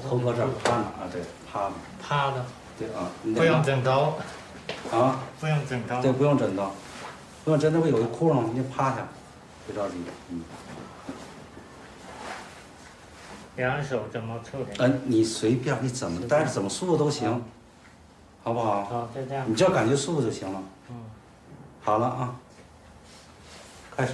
头搁这儿趴呢啊，对，趴呢。趴的。对啊。不用枕头。啊，不用枕头。对，不用枕头，不用枕头会有个窟窿，你趴下，别着急。两手怎么处理？你随便，你怎么，但是怎么舒服都行，好不好？好，就这样。你只要感觉舒服就行了。好了啊，开始。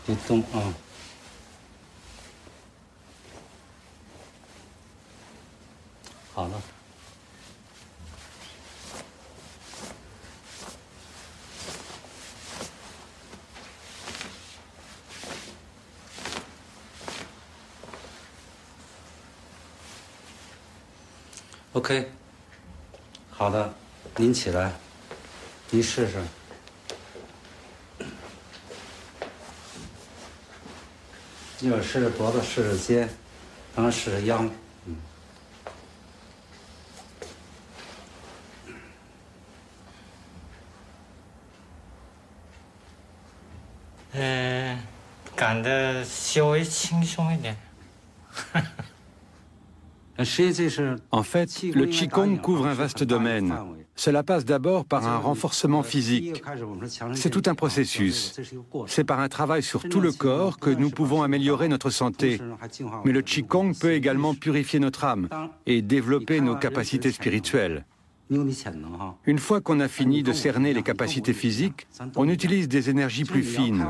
别动啊！好了。OK， 好的，您起来，您试试。一会儿试试脖子，试试肩，然后试试腰。感的稍微轻松一点。En fait, le Qigong couvre un vaste domaine. Cela passe d'abord par un renforcement physique. C'est tout un processus. C'est par un travail sur tout le corps que nous pouvons améliorer notre santé. Mais le Qigong peut également purifier notre âme et développer nos capacités spirituelles. Une fois qu'on a fini de cerner les capacités physiques, on utilise des énergies plus fines.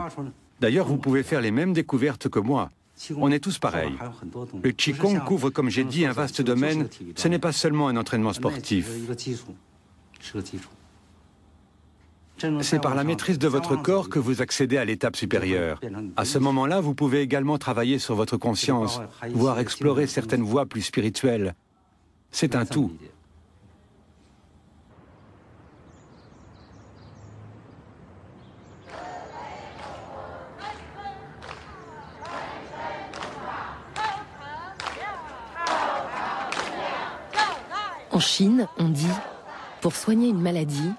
D'ailleurs, vous pouvez faire les mêmes découvertes que moi. On est tous pareils. Le Qigong couvre, comme j'ai dit, un vaste domaine. Ce n'est pas seulement un entraînement sportif. C'est par la maîtrise de votre corps que vous accédez à l'étape supérieure. À ce moment-là, vous pouvez également travailler sur votre conscience, voire explorer certaines voies plus spirituelles. C'est un tout. En Chine, on dit, pour soigner une maladie,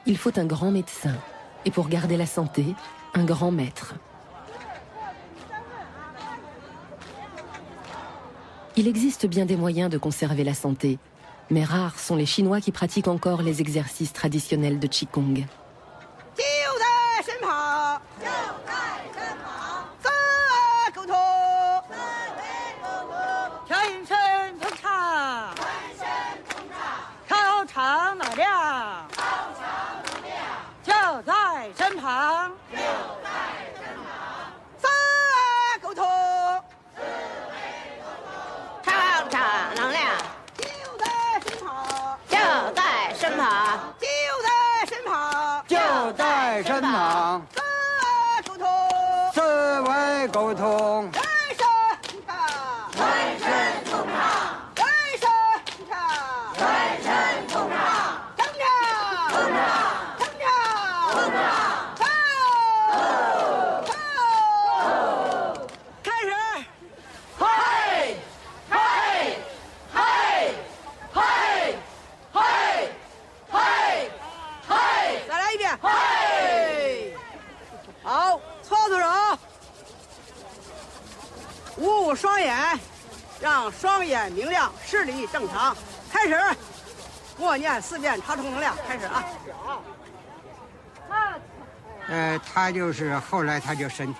il faut un grand médecin. Et pour garder la santé, un grand maître. Il existe bien des moyens de conserver la santé, mais rares sont les Chinois qui pratiquent encore les exercices traditionnels de Qigong.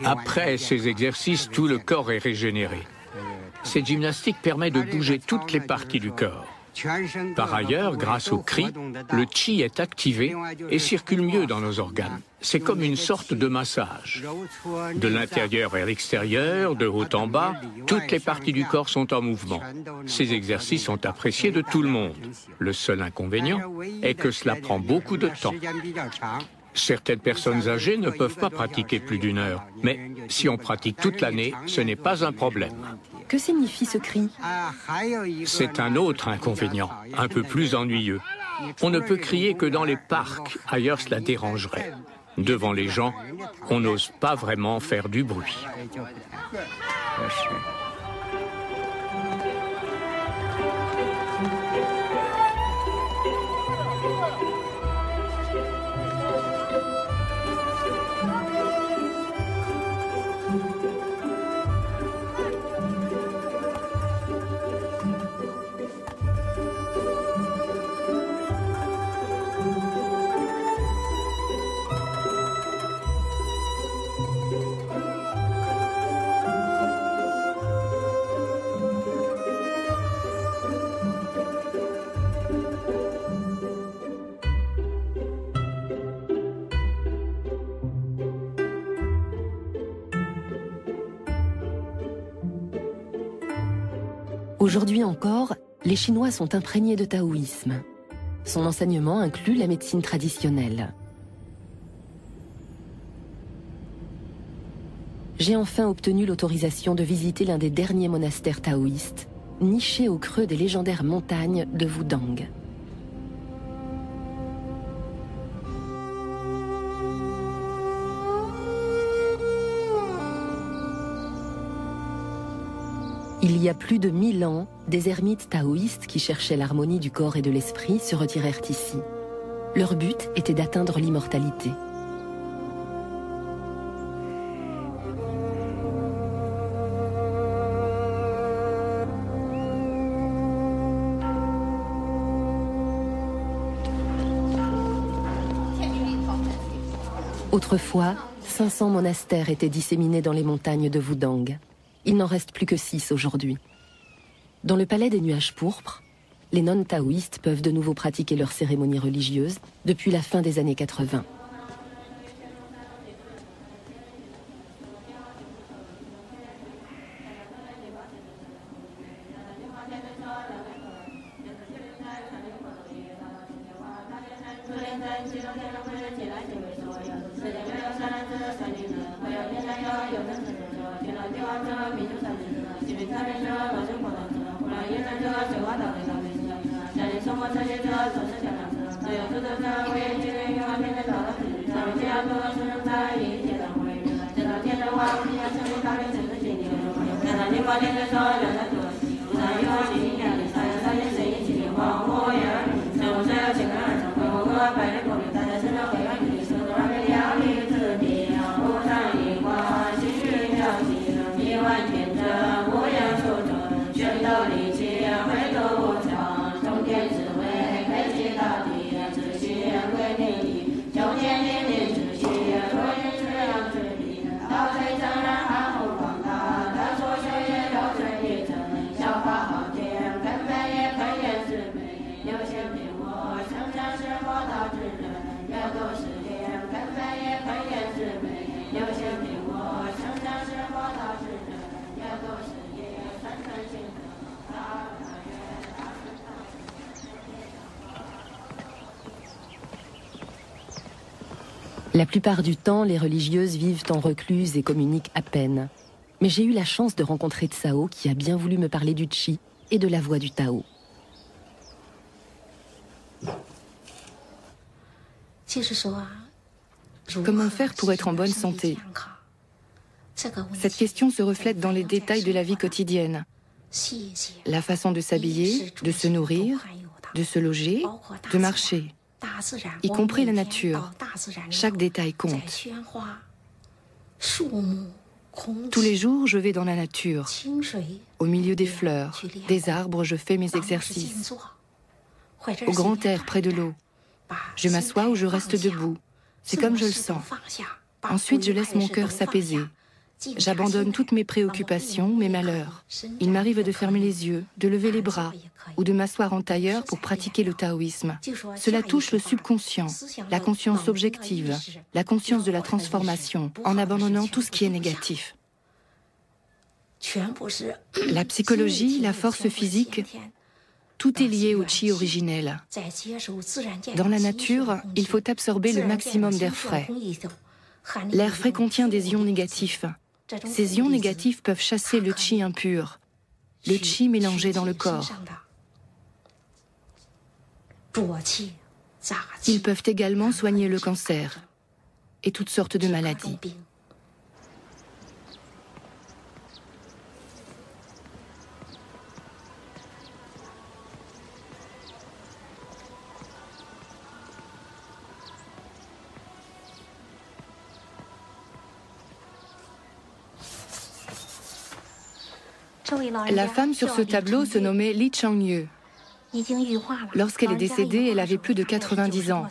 Après ces exercices, tout le corps est régénéré. Cette gymnastique permet de bouger toutes les parties du corps. Par ailleurs, grâce au cri, le qi est activé et circule mieux dans nos organes. C'est comme une sorte de massage. De l'intérieur vers l'extérieur, de haut en bas, toutes les parties du corps sont en mouvement. Ces exercices sont appréciés de tout le monde. Le seul inconvénient est que cela prend beaucoup de temps. Certaines personnes âgées ne peuvent pas pratiquer plus d'1 heure, mais si on pratique toute l'année, ce n'est pas un problème. Que signifie ce cri? C'est un autre inconvénient, un peu plus ennuyeux. On ne peut crier que dans les parcs, ailleurs cela dérangerait. Devant les gens, on n'ose pas vraiment faire du bruit. Aujourd'hui encore, les Chinois sont imprégnés de taoïsme. Son enseignement inclut la médecine traditionnelle. J'ai enfin obtenu l'autorisation de visiter l'un des derniers monastères taoïstes, niché au creux des légendaires montagnes de Wudang. Il y a plus de 1000 ans, des ermites taoïstes qui cherchaient l'harmonie du corps et de l'esprit se retirèrent ici. Leur but était d'atteindre l'immortalité. Autrefois, 500 monastères étaient disséminés dans les montagnes de Wudang. Il n'en reste plus que 6 aujourd'hui. Dans le palais des nuages pourpres, les nonnes taoïstes peuvent de nouveau pratiquer leurs cérémonies religieuses depuis la fin des années 80. La plupart du temps, les religieuses vivent en recluse et communiquent à peine. Mais j'ai eu la chance de rencontrer Tsao qui a bien voulu me parler du Qi et de la voie du Tao. Comment faire pour être en bonne santé? Cette question se reflète dans les détails de la vie quotidienne. La façon de s'habiller, de se nourrir, de se loger, de marcher, y compris la nature. Chaque détail compte. Tous les jours, je vais dans la nature. Au milieu des fleurs, des arbres, je fais mes exercices. Au grand air, près de l'eau. Je m'assois ou je reste debout. C'est comme je le sens. Ensuite, je laisse mon cœur s'apaiser. J'abandonne toutes mes préoccupations, mes malheurs. Il m'arrive de fermer les yeux, de lever les bras ou de m'asseoir en tailleur pour pratiquer le taoïsme. Cela touche le subconscient, la conscience objective, la conscience de la transformation, en abandonnant tout ce qui est négatif. La psychologie, la force physique, tout est lié au chi originel. Dans la nature, il faut absorber le maximum d'air frais. L'air frais contient des ions négatifs. Ces ions négatifs peuvent chasser le chi impur, le chi mélangé dans le corps. Ils peuvent également soigner le cancer et toutes sortes de maladies. La femme sur ce tableau se nommait Li Changyu. Lorsqu'elle est décédée, elle avait plus de 90 ans.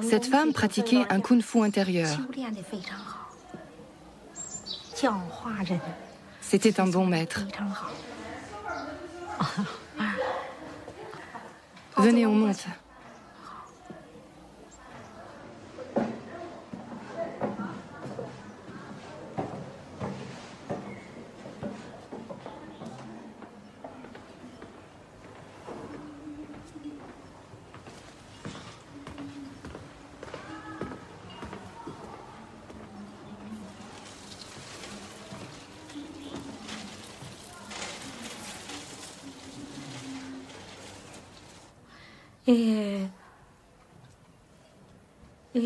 Cette femme pratiquait un kung-fu intérieur. C'était un bon maître. Venez, on monte.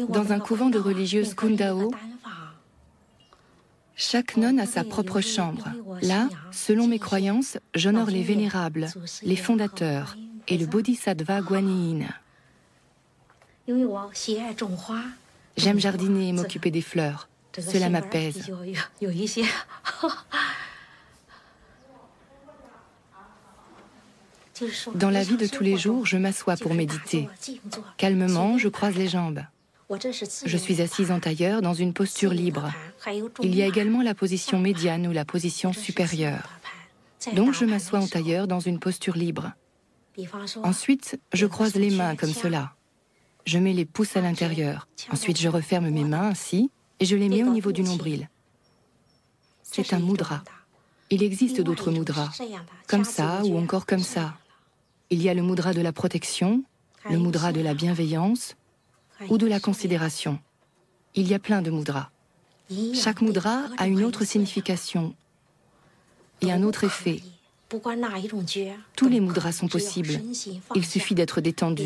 Dans un couvent de religieuses Kundao, chaque nonne a sa propre chambre. Là, selon mes croyances, j'honore les vénérables, les fondateurs et le bodhisattva Guanyin. J'aime jardiner et m'occuper des fleurs. Cela m'apaise. Dans la vie de tous les jours, je m'assois pour méditer. Calmement, je croise les jambes. Je suis assise en tailleur dans une posture libre. Il y a également la position médiane ou la position supérieure. Donc je m'assois en tailleur dans une posture libre. Ensuite, je croise les mains comme cela. Je mets les pouces à l'intérieur. Ensuite, je referme mes mains ainsi et je les mets au niveau du nombril. C'est un mudra. Il existe d'autres mudras, comme ça ou encore comme ça. Il y a le mudra de la protection, le mudra de la bienveillance ou de la considération. Il y a plein de mudras. Chaque mudra a une autre signification et un autre effet. Tous les mudras sont possibles. Il suffit d'être détendu.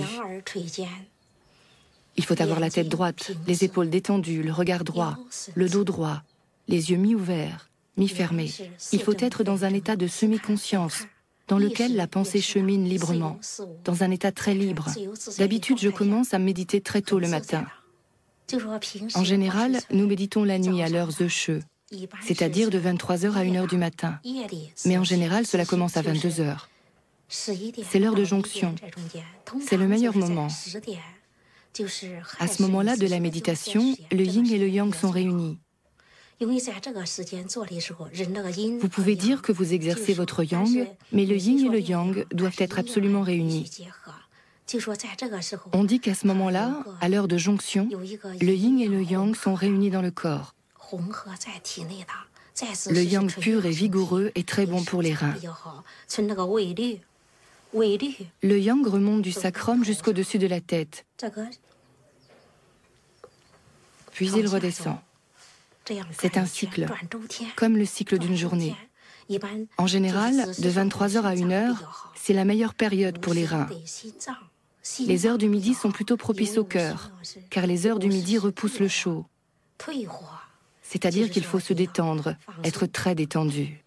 Il faut avoir la tête droite, les épaules détendues, le regard droit, le dos droit, les yeux mi-ouverts, mi-fermés. Il faut être dans un état de semi-conscience, dans lequel la pensée chemine librement, dans un état très libre. D'habitude, je commence à méditer très tôt le matin. En général, nous méditons la nuit à l'heure Zeshue, c'est-à-dire de 23h à 1h du matin. Mais en général, cela commence à 22h. C'est l'heure de jonction. C'est le meilleur moment. À ce moment-là de la méditation, le yin et le yang sont réunis. Vous pouvez dire que vous exercez votre yang, mais le yin et le yang doivent être absolument réunis. On dit qu'à ce moment-là, à l'heure de jonction, le yin et le yang sont réunis dans le corps. Le yang pur et vigoureux est très bon pour les reins. Le yang remonte du sacrum jusqu'au-dessus de la tête. Puis il redescend. C'est un cycle, comme le cycle d'une journée. En général, de 23h à 1h, c'est la meilleure période pour les reins. Les heures du midi sont plutôt propices au cœur, car les heures du midi repoussent le chaud. C'est-à-dire qu'il faut se détendre, être très détendu.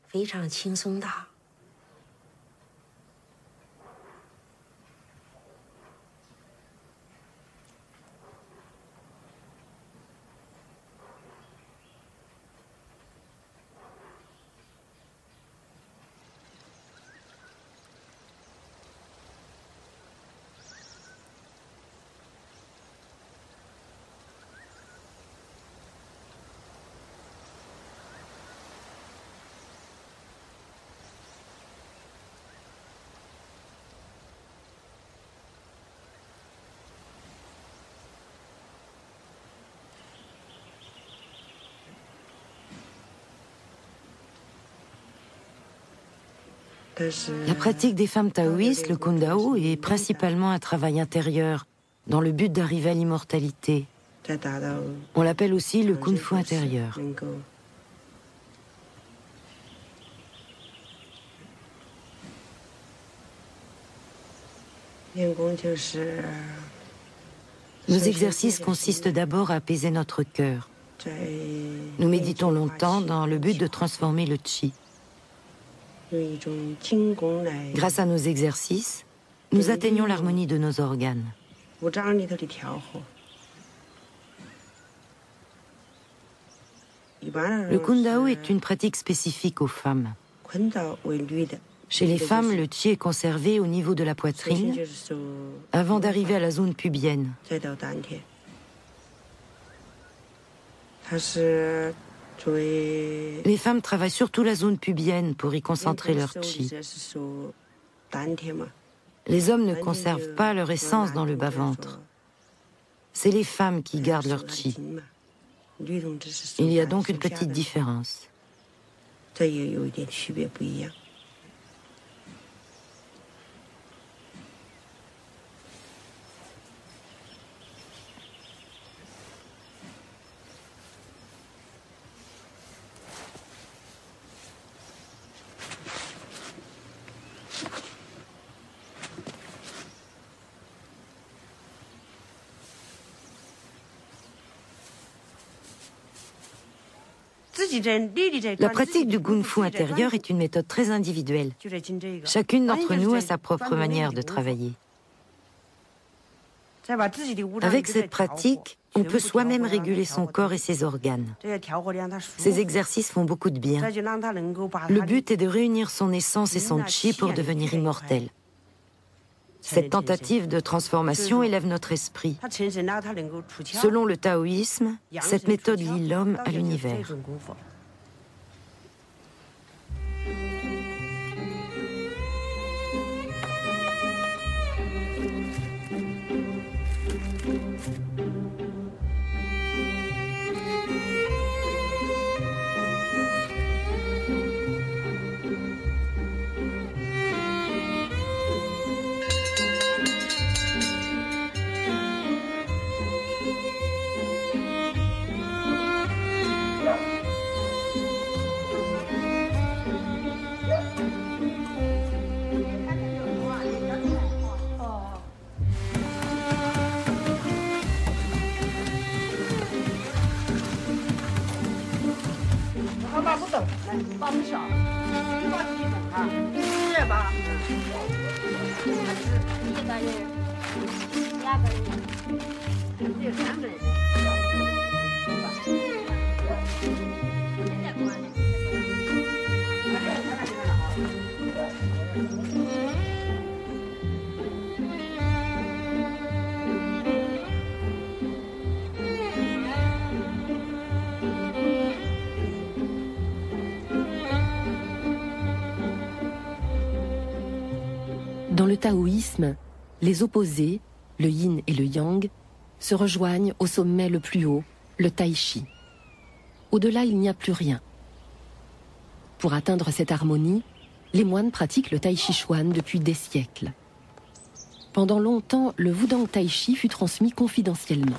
La pratique des femmes taoïstes, le Kundao, est principalement un travail intérieur, dans le but d'arriver à l'immortalité. On l'appelle aussi le Kung Fu intérieur. Nos exercices consistent d'abord à apaiser notre cœur. Nous méditons longtemps dans le but de transformer le chi. Grâce à nos exercices, nous atteignons l'harmonie de nos organes. Le Kundao est une pratique spécifique aux femmes. Chez les femmes, le chi est conservé au niveau de la poitrine avant d'arriver à la zone pubienne. Les femmes travaillent surtout la zone pubienne pour y concentrer leur chi. Les hommes ne conservent pas leur essence dans le bas-ventre. C'est les femmes qui gardent leur chi. Il y a donc une petite différence. La pratique du Kung Fu intérieur est une méthode très individuelle. Chacune d'entre nous a sa propre manière de travailler. Avec cette pratique, on peut soi-même réguler son corps et ses organes. Ces exercices font beaucoup de bien. Le but est de réunir son essence et son chi pour devenir immortel. Cette tentative de transformation élève notre esprit. Selon le taoïsme, cette méthode lie l'homme à l'univers. Dans le taoïsme, les opposés, le yin et le yang, se rejoignent au sommet le plus haut, le tai chi. Au-delà, il n'y a plus rien. Pour atteindre cette harmonie, les moines pratiquent le tai chi chuan depuis des siècles. Pendant longtemps, le wudang tai chi fut transmis confidentiellement.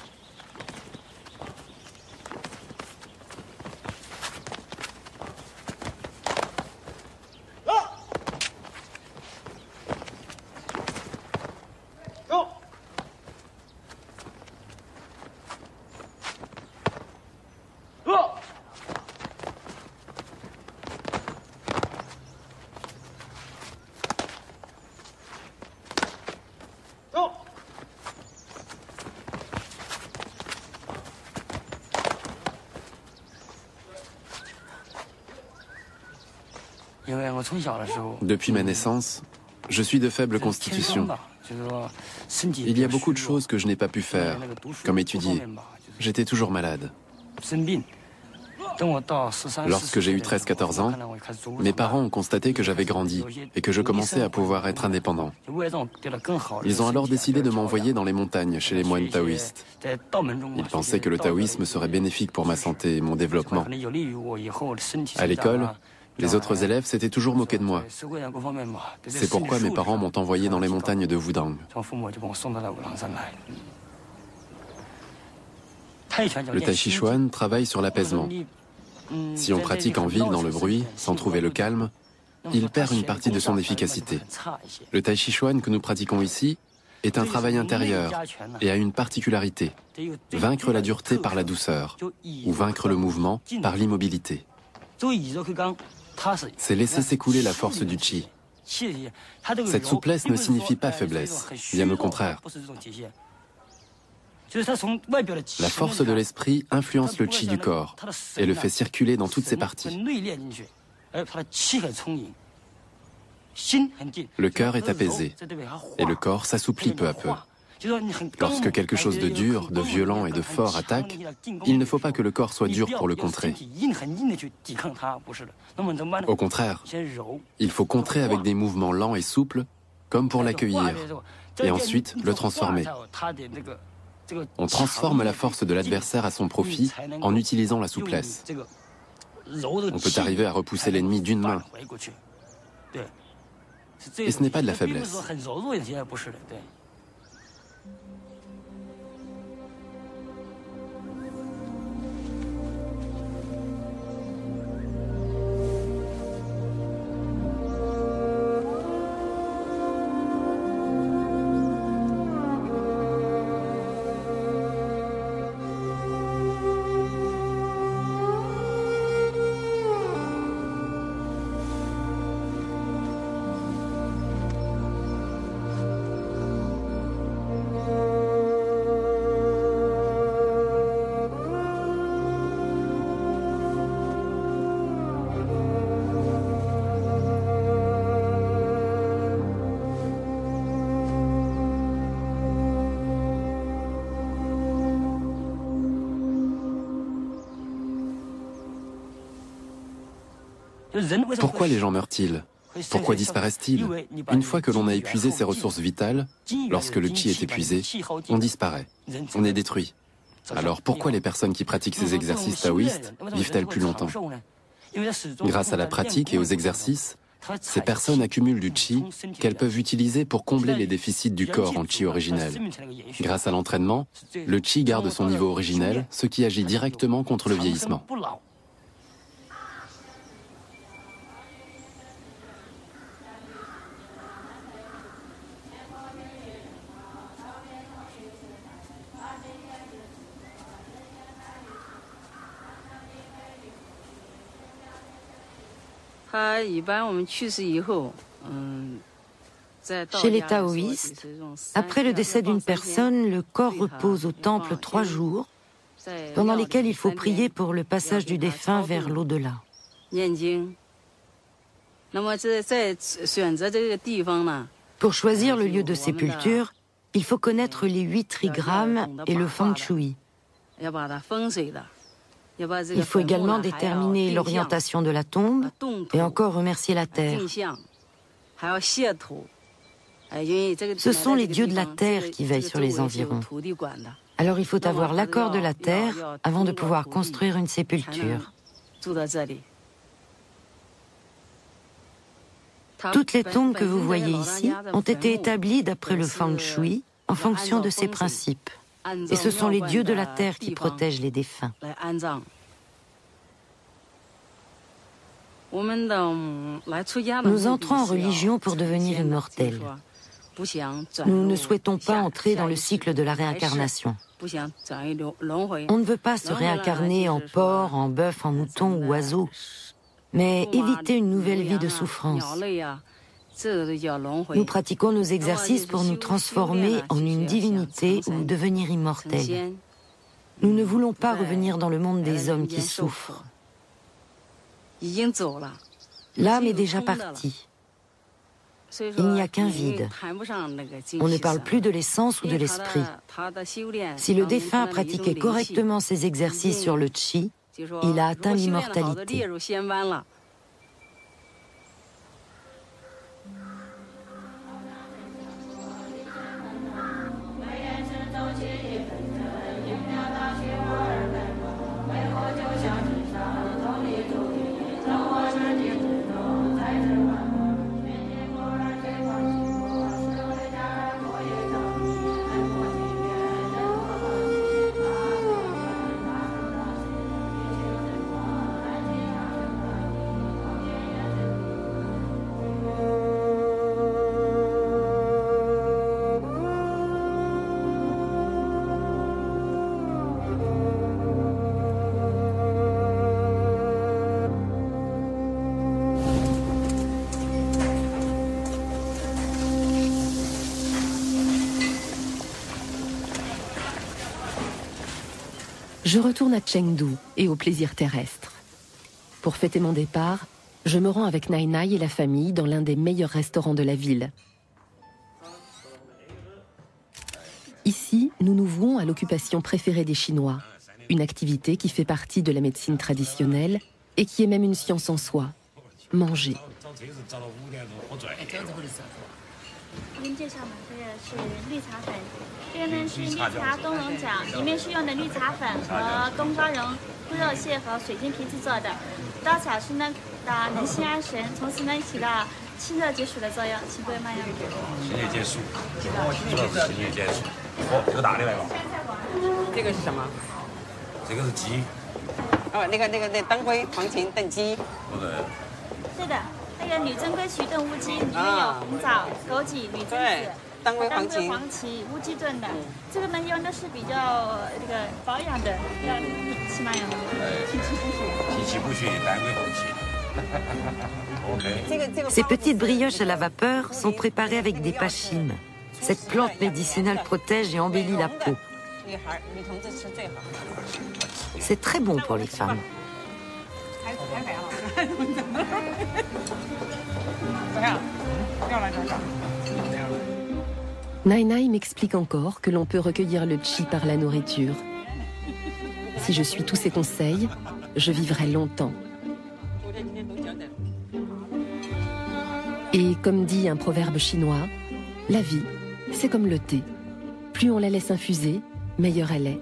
Depuis ma naissance, je suis de faible constitution. Il y a beaucoup de choses que je n'ai pas pu faire, comme étudier. J'étais toujours malade. Lorsque j'ai eu 13-14 ans, mes parents ont constaté que j'avais grandi et que je commençais à pouvoir être indépendant. Ils ont alors décidé de m'envoyer dans les montagnes chez les moines taoïstes. Ils pensaient que le taoïsme serait bénéfique pour ma santé et mon développement. À l'école, Les autres élèves s'étaient toujours moqués de moi. C'est pourquoi mes parents m'ont envoyé dans les montagnes de Wudang. Le Tai Chi Chuan travaille sur l'apaisement. Si on pratique en ville dans le bruit, sans trouver le calme, il perd une partie de son efficacité. Le Tai Chi Chuan que nous pratiquons ici est un travail intérieur et a une particularité, vaincre la dureté par la douceur, ou vaincre le mouvement par l'immobilité. C'est laisser s'écouler la force du Qi. Cette souplesse ne signifie pas faiblesse, bien au contraire. La force de l'esprit influence le Qi du corps et le fait circuler dans toutes ses parties. Le cœur est apaisé et le corps s'assouplit peu à peu. Lorsque quelque chose de dur, de violent et de fort attaque, il ne faut pas que le corps soit dur pour le contrer. Au contraire, il faut contrer avec des mouvements lents et souples, comme pour l'accueillir, et ensuite le transformer. On transforme la force de l'adversaire à son profit en utilisant la souplesse. On peut arriver à repousser l'ennemi d'une main. Et ce n'est pas de la faiblesse. Pourquoi les gens meurent-ils? Pourquoi disparaissent-ils? Une fois que l'on a épuisé ses ressources vitales, lorsque le Qi est épuisé, on disparaît, on est détruit. Alors pourquoi les personnes qui pratiquent ces exercices taoïstes vivent-elles plus longtemps? Grâce à la pratique et aux exercices, ces personnes accumulent du Qi qu'elles peuvent utiliser pour combler les déficits du corps en Qi originel. Grâce à l'entraînement, le Qi garde son niveau originel, ce qui agit directement contre le vieillissement. Chez les taoïstes, après le décès d'une personne, le corps repose au temple 3 jours, pendant lesquels il faut prier pour le passage du défunt vers l'au-delà. Pour choisir le lieu de sépulture, il faut connaître les 8 trigrammes et le feng shui. Il faut également déterminer l'orientation de la tombe et encore remercier la terre. Ce sont les dieux de la terre qui veillent sur les environs. Alors il faut avoir l'accord de la terre avant de pouvoir construire une sépulture. Toutes les tombes que vous voyez ici ont été établies d'après le feng shui en fonction de ces principes. Et ce sont les dieux de la terre qui protègent les défunts. Nous entrons en religion pour devenir immortels. Nous ne souhaitons pas entrer dans le cycle de la réincarnation. On ne veut pas se réincarner en porc, en bœuf, en mouton ou oiseau, mais éviter une nouvelle vie de souffrance. Nous pratiquons nos exercices pour nous transformer en une divinité ou devenir immortels. Nous ne voulons pas revenir dans le monde des hommes qui souffrent. L'âme est déjà partie. Il n'y a qu'un vide. On ne parle plus de l'essence ou de l'esprit. Si le défunt pratiquait correctement ses exercices sur le Qi, il a atteint l'immortalité. Je retourne à Chengdu et au plaisir terrestre. Pour fêter mon départ, je me rends avec Nai Nai et la famille dans l'un des meilleurs restaurants de la ville. Ici, nous nous vouons à l'occupation préférée des Chinois, une activité qui fait partie de la médecine traditionnelle et qui est même une science en soi, manger. Ces petites brioches à la vapeur sont préparées avec des pachines. Cette plante médicinale protège et embellit la peau. C'est très bon pour les femmes. Nai Nai m'explique encore que l'on peut recueillir le qi par la nourriture. Si je suis tous ses conseils, je vivrai longtemps. Et comme dit un proverbe chinois, la vie, c'est comme le thé. Plus on la laisse infuser, meilleure elle est.